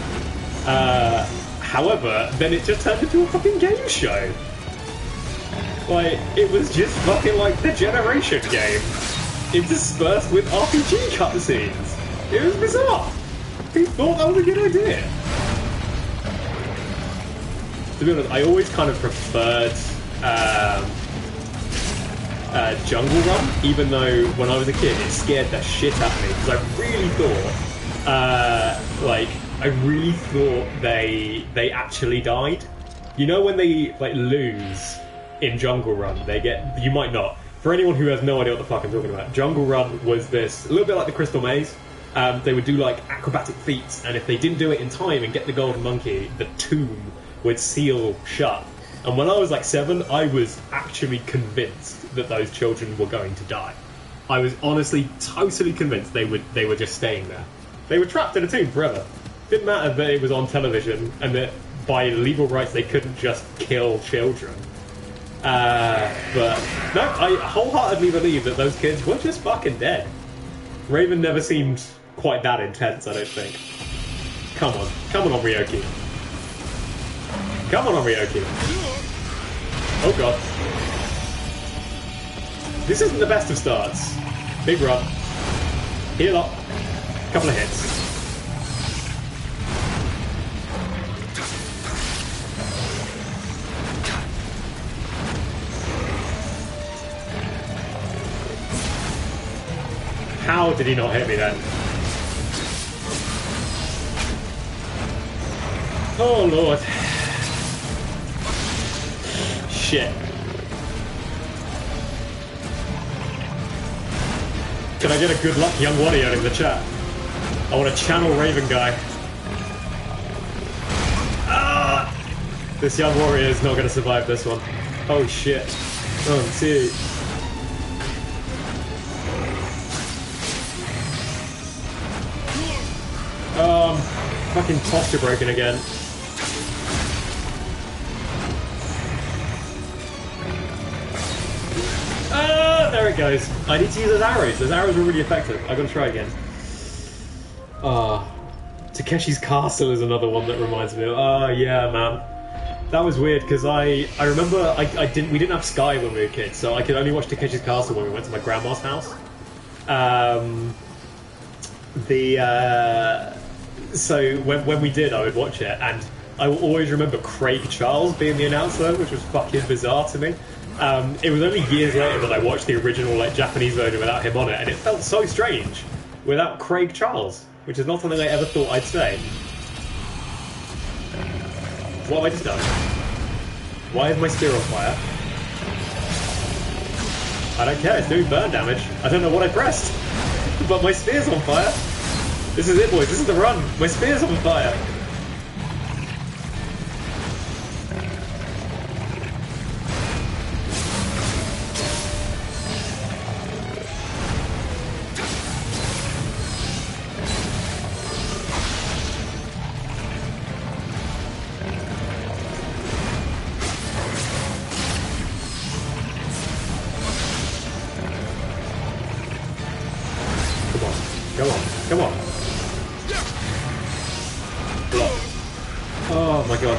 However, then it just turned into a fucking game show. Like, it was just fucking like the Generation game, interspersed with RPG cutscenes. It was bizarre. Who thought that was a good idea? To be honest, I always kind of preferred Jungle Run, even though when I was a kid it scared the shit out of me, because I really thought they actually died. You know when they like lose in Jungle Run, they get, you might not. For anyone who has no idea what the fuck I'm talking about, Jungle Run was this, a little bit like the Crystal Maze. They would do like acrobatic feats, and if they didn't do it in time and get the golden monkey, the tomb would seal shut. And when I was like 7, I was actually convinced that those children were going to die. I was honestly totally convinced they were just staying there. They were trapped in a tomb forever. Didn't matter that it was on television and that by legal rights they couldn't just kill children. But no, I wholeheartedly believe that those kids were just fucking dead. Raven never seemed quite that intense, I don't think. Come on Ryoki. Come on, Ryoki. Oh god. This isn't the best of starts. Big run. Heal up. Couple of hits. How did he not hit me then? Oh lord. Shit. Can I get a good luck young warrior in the chat? I want to channel Raven guy. Ah! This young warrior is not going to survive this one. Oh shit. Oh, see. Fucking posture broken again. There it goes. I need to use those arrows. Those arrows are really effective. I gotta try again. Takeshi's Castle is another one that reminds me of. Yeah, man. That was weird because I remember we didn't have Sky when we were kids, so I could only watch Takeshi's Castle when we went to my grandma's house. So when we did, I would watch it, and I will always remember Craig Charles being the announcer, which was fucking bizarre to me. It was only years later that I watched the original like Japanese version without him on it, and it felt so strange without Craig Charles, which is not something I ever thought I'd say. What have I just done? Why is my spear on fire? I don't care, it's doing burn damage. I don't know what I pressed, but my spear's on fire. This is it, boys, this is the run. My spear's on fire.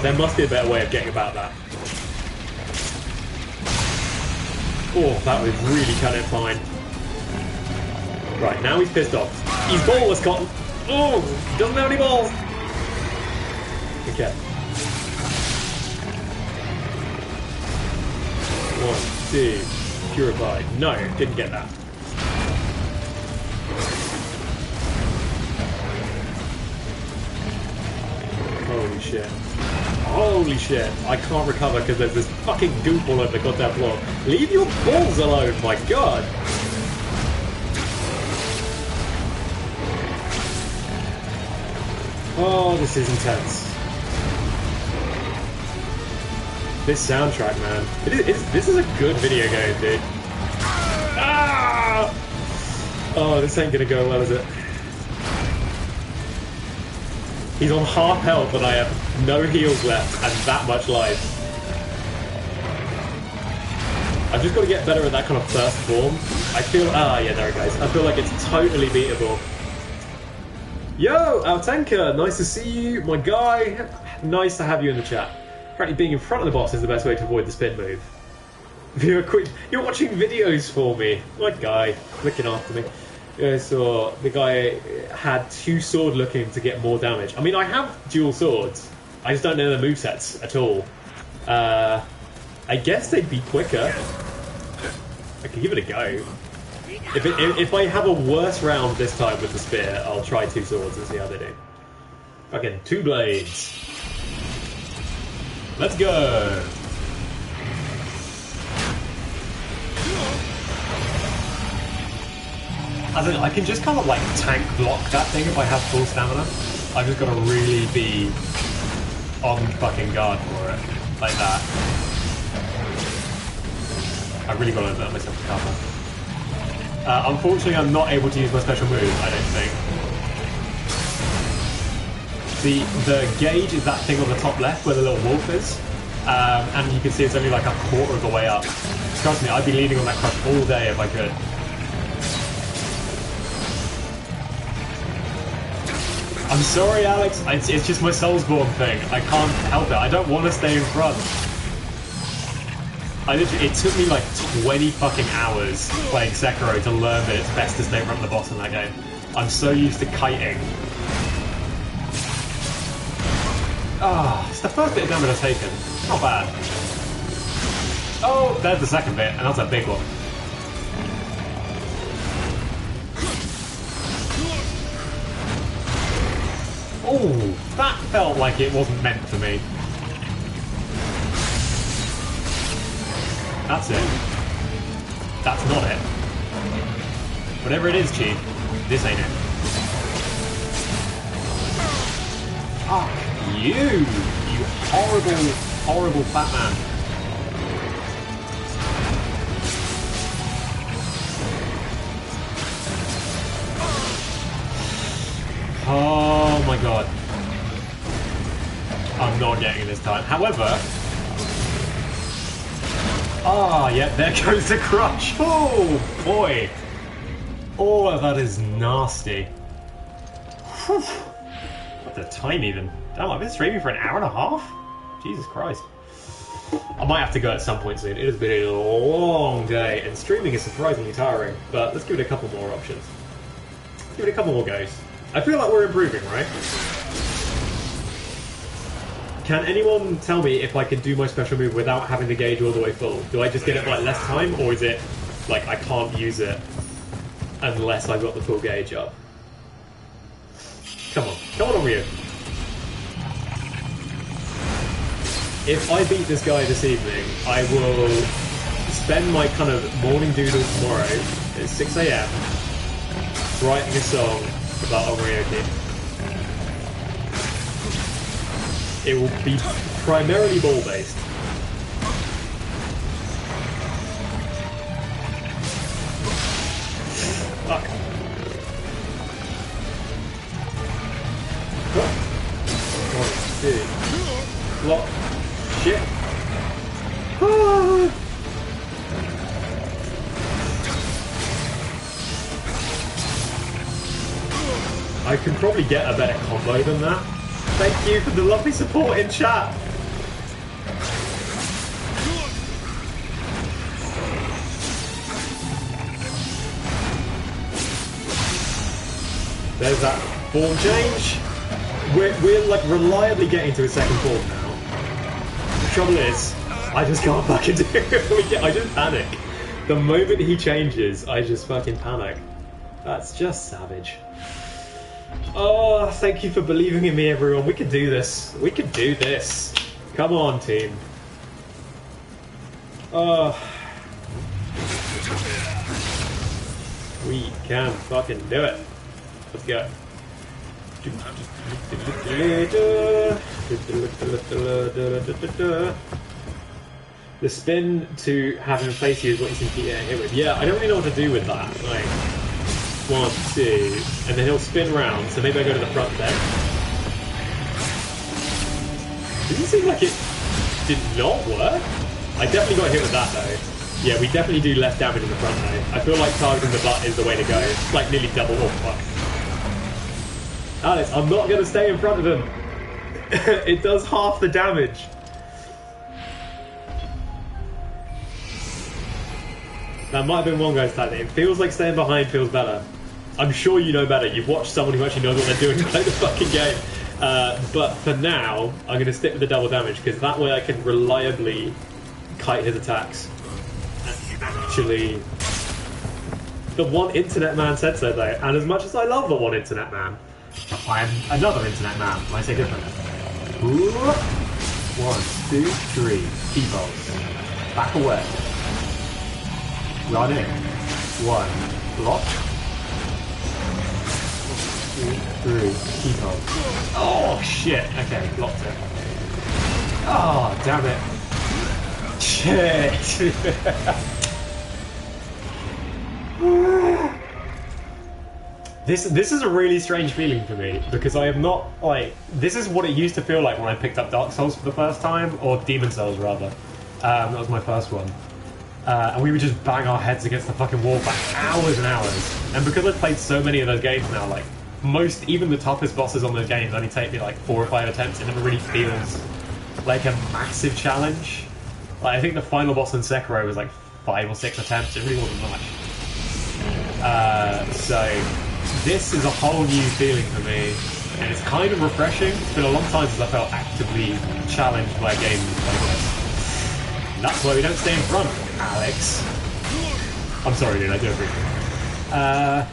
There must be a better way of getting about that. Oh, that was really cut it fine. Right, now he's pissed off. He's ballless, Cotton. Oh, he doesn't have any balls. Okay. 1, 2, purified. No, didn't get that. Holy shit. Holy shit, I can't recover because there's this fucking goop all over the goddamn floor. Leave your balls alone, my god! Oh, this is intense. This soundtrack, man. This is a good video game, dude. Ah! Oh, this ain't gonna go well, is it? He's on half health and I have no heals left and that much life. I've just got to get better at that kind of first form. I feel... Ah, yeah, there it goes. I feel like it's totally beatable. Yo, Altenka, nice to see you, my guy. Nice to have you in the chat. Apparently being in front of the boss is the best way to avoid the spin move. You're watching videos for me. My guy, looking after me. Yeah, so the guy had 2 sword looking to get more damage. I mean, I have dual swords. I just don't know the movesets at all. I guess they'd be quicker. I could give it a go. If I have a worse round this time with the spear, I'll try 2 swords and see how they do. Fucking 2 blades. Let's go! I can just kind of like tank block that thing if I have full stamina. I've just got to really be on fucking guard for it. Like that. I really got to let myself recover. Unfortunately, I'm not able to use my special move, I don't think. The gauge is that thing on the top left where the little wolf is. And you can see it's only like a quarter of the way up. Trust me, I'd be leaning on that crush all day if I could. I'm sorry, Alex. It's just my Soulsborne thing. I can't help it. I don't want to stay in front. It took me like 20 fucking hours playing Sekiro to learn that it's best to stay in front of the boss in that game. I'm so used to kiting. Ah, it's the first bit of damage I've taken. Not bad. Oh, there's the second bit, and that's a big one. Oh, that felt like it wasn't meant for me. That's it. That's not it. Whatever it is, Chief, this ain't it. Fuck you! You horrible, horrible fat man. Oh my god. I'm not getting it this time. However... Ah, yeah, there goes the crush. Oh, boy. Oh, that is nasty. Whew. What a time even. Damn, I've been streaming for an hour and a half? Jesus Christ. I might have to go at some point soon. It has been a long day, and streaming is surprisingly tiring. But let's give it a couple more options. Let's give it a couple more goes. I feel like we're improving, right? Can anyone tell me if I can do my special move without having the gauge all the way full? Do I just get it like less time, or is it like I can't use it unless I've got the full gauge up? Come on Ryu. If I beat this guy this evening, I will spend my kind of morning doodle tomorrow at 6 AM writing a song about Orioki. It will be primarily ball-based. Fuck. Oh, dude. Lot. Shit. Ah. I can probably get a better combo than that. Thank you for the lovely support in chat. There's that form change. We're like reliably getting to a second form now. The trouble is, I just can't fucking do it. I just panic. The moment he changes, I just fucking panic. That's just savage. Oh, thank you for believing in me, everyone. We can do this. We can do this. Come on, team. Oh. We can fucking do it. Let's go. The spin to have him face you is what you seem to get hit with. Yeah, I don't really know what to do with that. Like, 1, 2, and then he'll spin round, so maybe I go to the front then. Doesn't seem like it did not work. I definitely got hit with that though. Yeah, we definitely do less damage in the front though. I feel like targeting the butt is the way to go. It's like nearly double. Oh fuck. Alex, I'm not going to stay in front of him. It does half the damage. That might have been one guy's tactic. It feels like staying behind feels better. I'm sure you know better. You've watched someone who actually knows what they're doing to play the fucking game. But for now, I'm going to stick with the double damage because that way I can reliably kite his attacks. Actually, the one internet man said so though, and as much as I love the one internet man, I am another internet man. I say different. Ooh. 1, 2, 3. T-bolts. Back away. Run in. 1. Block. 2, 3. T-bolts. Oh shit. Okay, blocked it. Oh damn it. Shit. This is a really strange feeling for me because I am not like this is what it used to feel like when I picked up Dark Souls for the first time, or Demon Souls rather. That was my first one, and we would just bang our heads against the fucking wall for hours and hours. And because I've played so many of those games now, like even the toughest bosses on those games only take me like 4 or 5 attempts. It never really feels like a massive challenge. Like I think the final boss in Sekiro was like 5 or 6 attempts. It really wasn't much. So this is a whole new feeling for me, and it's kind of refreshing. It's been a long time since I felt actively challenged by a game like this. And that's why we don't stay in front, Alex. I'm sorry, dude, I do appreciate it.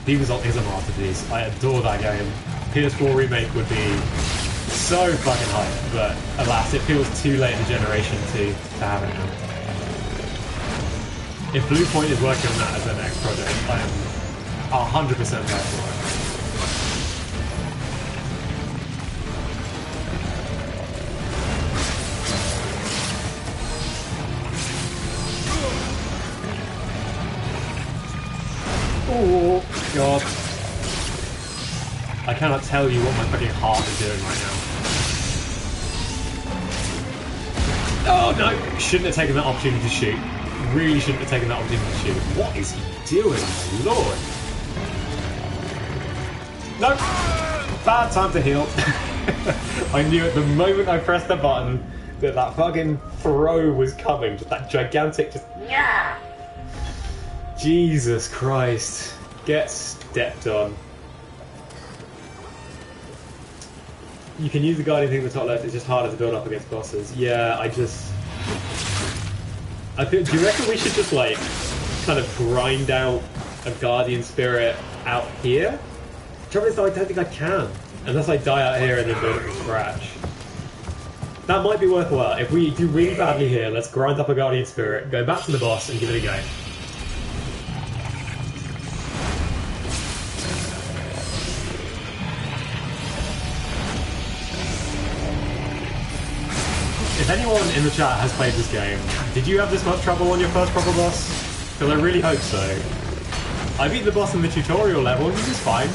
Demon's Ult is a masterpiece. I adore that game. PS4 remake would be so fucking hype, but alas, it feels too late in the generation to have it now. If Bluepoint is working on that as their next project, I am 100% there for it. Oh, God. I cannot tell you what my fucking heart is doing right now. Oh, no! Shouldn't have taken that opportunity to shoot. Really shouldn't have taken that opportunity to shoot. What is he doing, my lord? No! Bad time to heal. I knew at the moment I pressed the button that that fucking throw was coming. Just that gigantic, just... Yeah! Jesus Christ. Get stepped on. You can use the guardian thing at the top left, it's just harder to build up against bosses. Yeah, I feel, do you reckon we should just like kind of grind out a guardian spirit out here? The trouble is though, I don't think I can. Unless I die out here and then build it from scratch. That might be worthwhile. If we do really badly here, let's grind up a guardian spirit, go back to the boss and give it a go. If anyone in the chat has played this game, did you have this much trouble on your first proper boss? Because I really hope so. I beat the boss in the tutorial level and he was fine.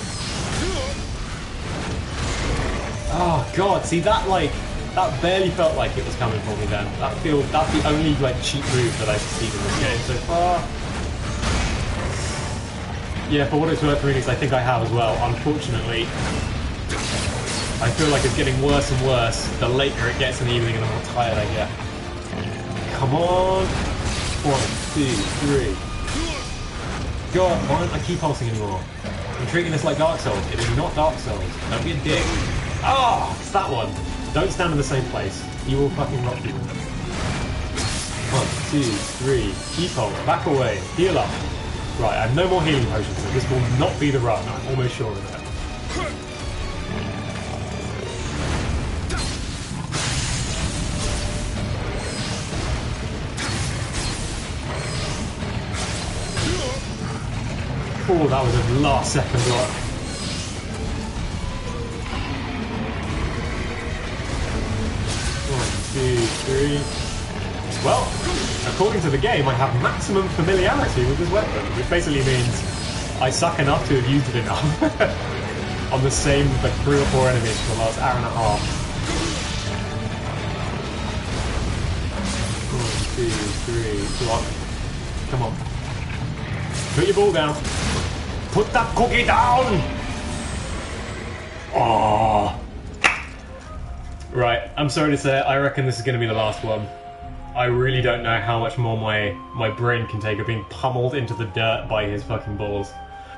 Oh god, see that that barely felt like it was coming for me then. That's the only like cheap move that I've seen in this game so far. Yeah, for what it's worth, Readings, I think I have as well, unfortunately. I feel like it's getting worse and worse the later it gets in the evening and the more tired I get. Come on! 1, 2, 3. God, why don't I keep pulsing anymore? I'm treating this like Dark Souls. It is not Dark Souls. Don't be a dick. Ah! Oh, it's that one. Don't stand in the same place. You will fucking rock people. 1, 2, 3. Keep hold. Back away. Heal up. Right, I have no more healing potions, so this will not be the run. I'm almost sure of it. Oh, that was a last second block. One, two, three. Well, according to the game, I have maximum familiarity with this weapon, which basically means I suck enough to have used it enough on the same like 3 or 4 enemies for the last hour and a half. 1, 2, 3, block. Come on. Put your ball down. Put that cookie down! Oh. Right, I'm sorry to say it, I reckon this is going to be the last one. I really don't know how much more my brain can take of being pummeled into the dirt by his fucking balls.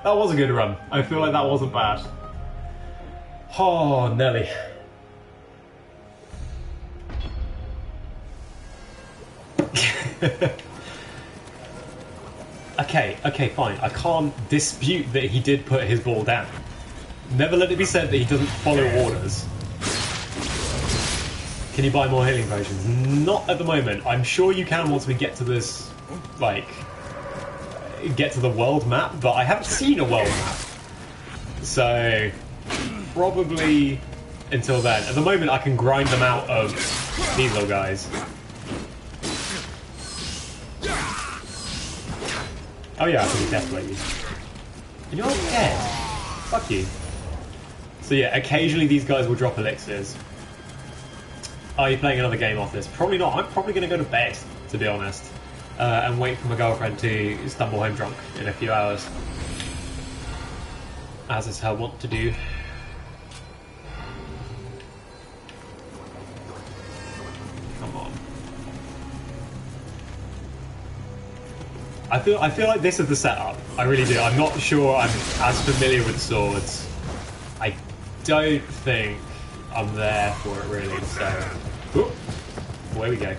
That was a good run. I feel like that wasn't bad. Oh, Nelly. Okay, fine. I can't dispute that he did put his ball down. Never let it be said that he doesn't follow orders. Can you buy more healing potions? Not at the moment. I'm sure you can once we get to this, like, get to the world map, but I haven't seen a world map. So, probably until then. At the moment, I can grind them out of these little guys. Oh yeah, I can definitely. And you're dead. Fuck you. So yeah, occasionally these guys will drop elixirs. Are you playing another game off this? Probably not. I'm probably going to go to bed, to be honest, and wait for my girlfriend to stumble home drunk in a few hours, as is her wont to do. Come on. I feel like this is the setup. I really do. I'm not sure I'm as familiar with swords. I don't think I'm there for it really, so whoop, away we go.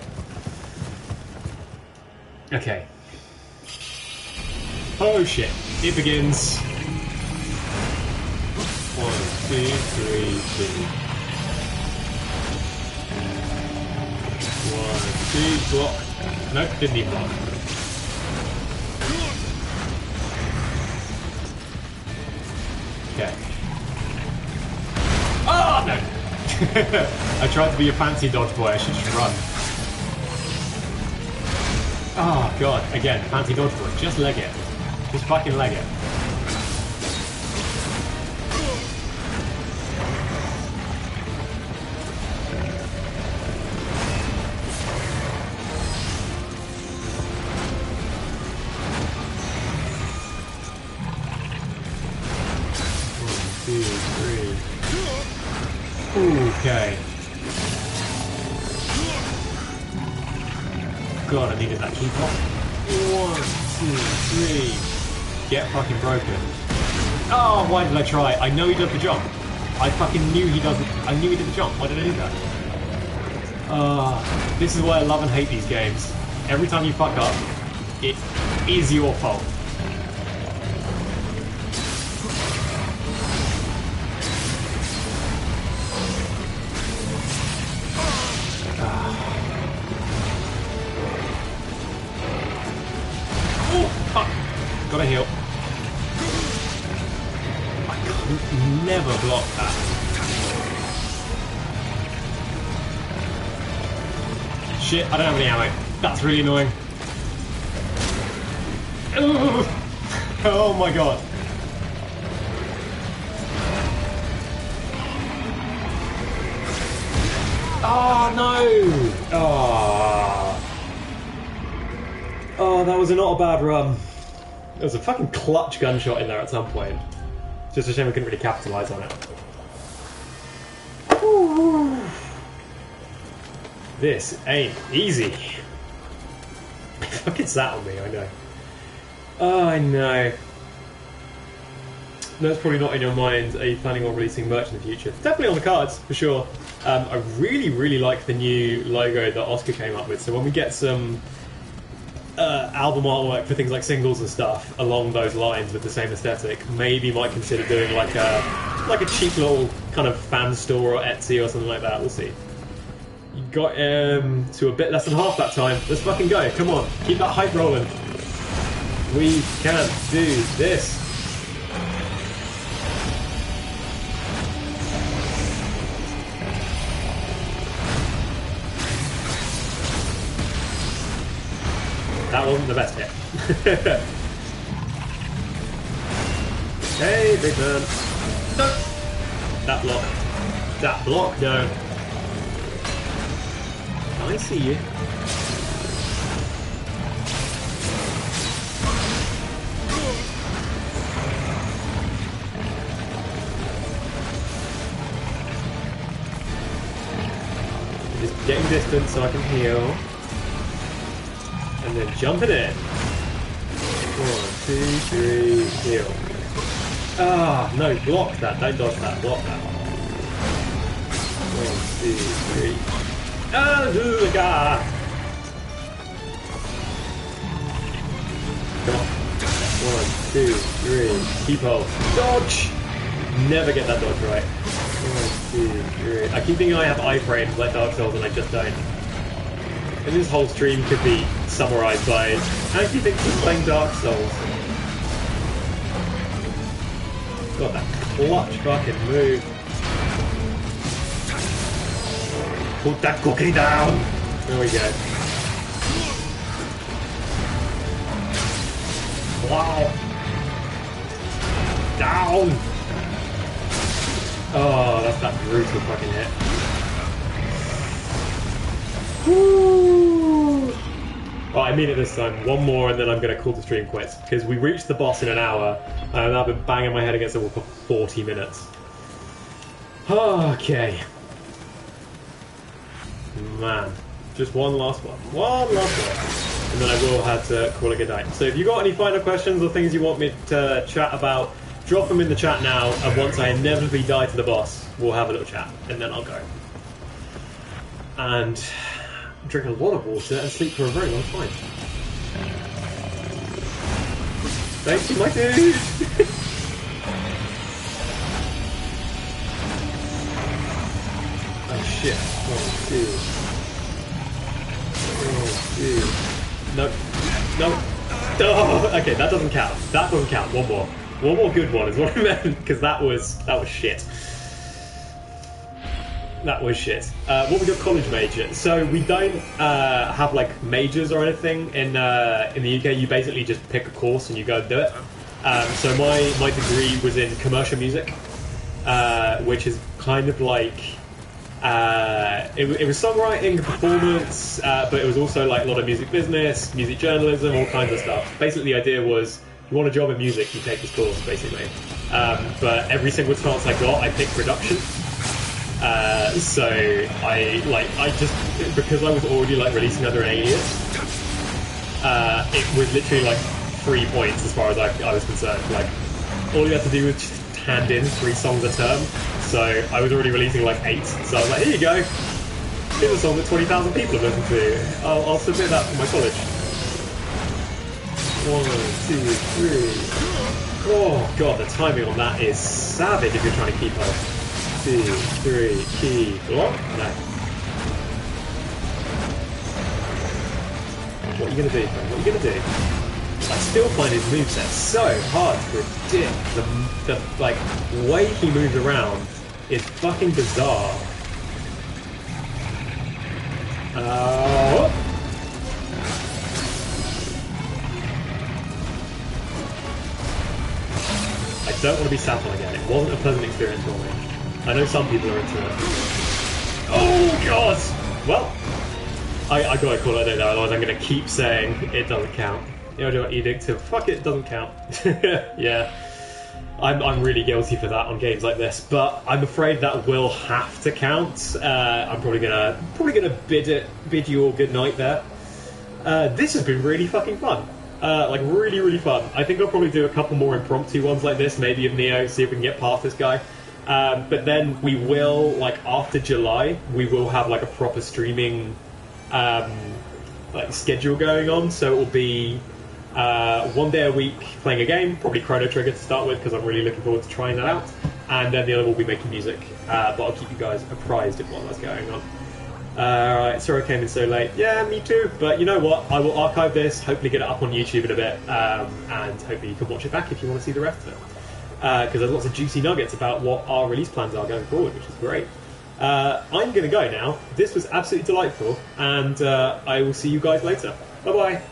Okay. Oh shit, it begins. 1, 2, 3, 2. 1, 2, block. Nope, didn't even block. Okay. Oh no! I tried to be a fancy dodge boy, I should just run. Oh god, again, fancy dodge boy, just leg it. Just fucking leg it. Okay. God, I needed that key block. 1, 2, 3. Get fucking broken. Oh, why did I try? I know he does the jump. I fucking knew he doesn't. I knew he did the jump. Why did I do that? This is why I love and hate these games. Every time you fuck up, it is your fault. Gotta heal. I could never block that. Shit, I don't have any ammo. That's really annoying. Oh my god. Oh no! Oh. Oh, that was not a bad run. There was a fucking clutch gunshot in there at some point. Just a shame we couldn't really capitalise on it. Woo. This ain't easy. Fucking sat on me, I know. Oh, I know. No, it's probably not in your mind. Are you planning on releasing merch in the future? Definitely on the cards, for sure. I really, really like the new logo that Oscar came up with. So when we get some album artwork for things like singles and stuff along those lines with the same aesthetic, maybe might consider doing like a cheap little kind of fan store or Etsy or something like that. We'll see. You got to a bit less than half that time. Let's fucking go. Come on, keep that hype rolling. We can do this. wasn't the best hit. Hey, big man. No! That block. That block, no. I see you. Just getting distance so I can heal. And then jumping in. 1, 2, 3, heal. Ah, no, block that. Don't dodge that. Block that. 1, 2, 3. Ah, God. Come on. 1, 2, 3. Keep hold. Dodge! Never get that dodge right. 1, 2, 3. I keep thinking I have iframes like Dark Souls and I just don't. And this whole stream could be summarized by Anki thinks he's playing Dark Souls. God, that clutch fucking move. Put that cookie down! There we go. Wow! Down! Oh, that's that brutal fucking hit. Woo! Oh, I mean it this time. One more and then I'm going to call the stream quits. Because we reached the boss in an hour and I've been banging my head against the wall for 40 minutes. Okay. Man. Just one last one. One last one. And then I will have to call it a good night. So if you got any final questions or things you want me to chat about, drop them in the chat now. And once I inevitably die to the boss, we'll have a little chat. And then I'll go. And drink a lot of water and sleep for a very long time. Thank you, my dude! Oh shit. Oh, dude. No. No. Oh, okay, that doesn't count. That doesn't count. One more. One more good one is what I meant, because that was shit. That was shit. What was your college major? So we don't have like majors or anything in the UK. You basically just pick a course and you go and do it. So my degree was in commercial music, which is kind of like it was songwriting, performance, but it was also like a lot of music business, music journalism, all kinds of stuff. Basically, the idea was you want a job in music, you take this course, basically. But every single chance I got, I picked production. So I just, because I was already like releasing under an alias, it was literally like 3 points as far as I was concerned. Like all you had to do was just hand in 3 songs a term. So I was already releasing like 8. So I was like, here you go. Here's a song that 20,000 people have listened to. I'll submit that for my college. 1, 2, 3. Oh god, the timing on that is savage if you're trying to keep up. 2, 3, key, block? No. What are you going to do, friend? What are you going to do? I still find his moveset so hard to predict. The like, way he moves around is fucking bizarre. I don't want to be sat on again. It wasn't a pleasant experience for me. I know some people are into it. Oh god! Well, I gotta call it a day though, otherwise I'm gonna keep saying it doesn't count. You know, edict to fuck it doesn't count. Yeah, I'm really guilty for that on games like this, but I'm afraid that will have to count. I'm probably gonna bid you all good night there. This has been really fucking fun. Like really fun. I think I'll probably do a couple more impromptu ones like this, maybe of Nioh, see if we can get past this guy. But then we will, like after July, we will have like a proper streaming like schedule going on. So it will be 1 day a week playing a game, probably Chrono Trigger to start with, because I'm really looking forward to trying that out. And then the other will be making music. But I'll keep you guys apprised of what that's going on. Alright, sorry I came in so late. Yeah, me too. But you know what? I will archive this, hopefully get it up on YouTube in a bit, and hopefully you can watch it back if you want to see the rest of it. Because there's lots of juicy nuggets about what our release plans are going forward, which is great. I'm going to go now. This was absolutely delightful, and I will see you guys later. Bye-bye.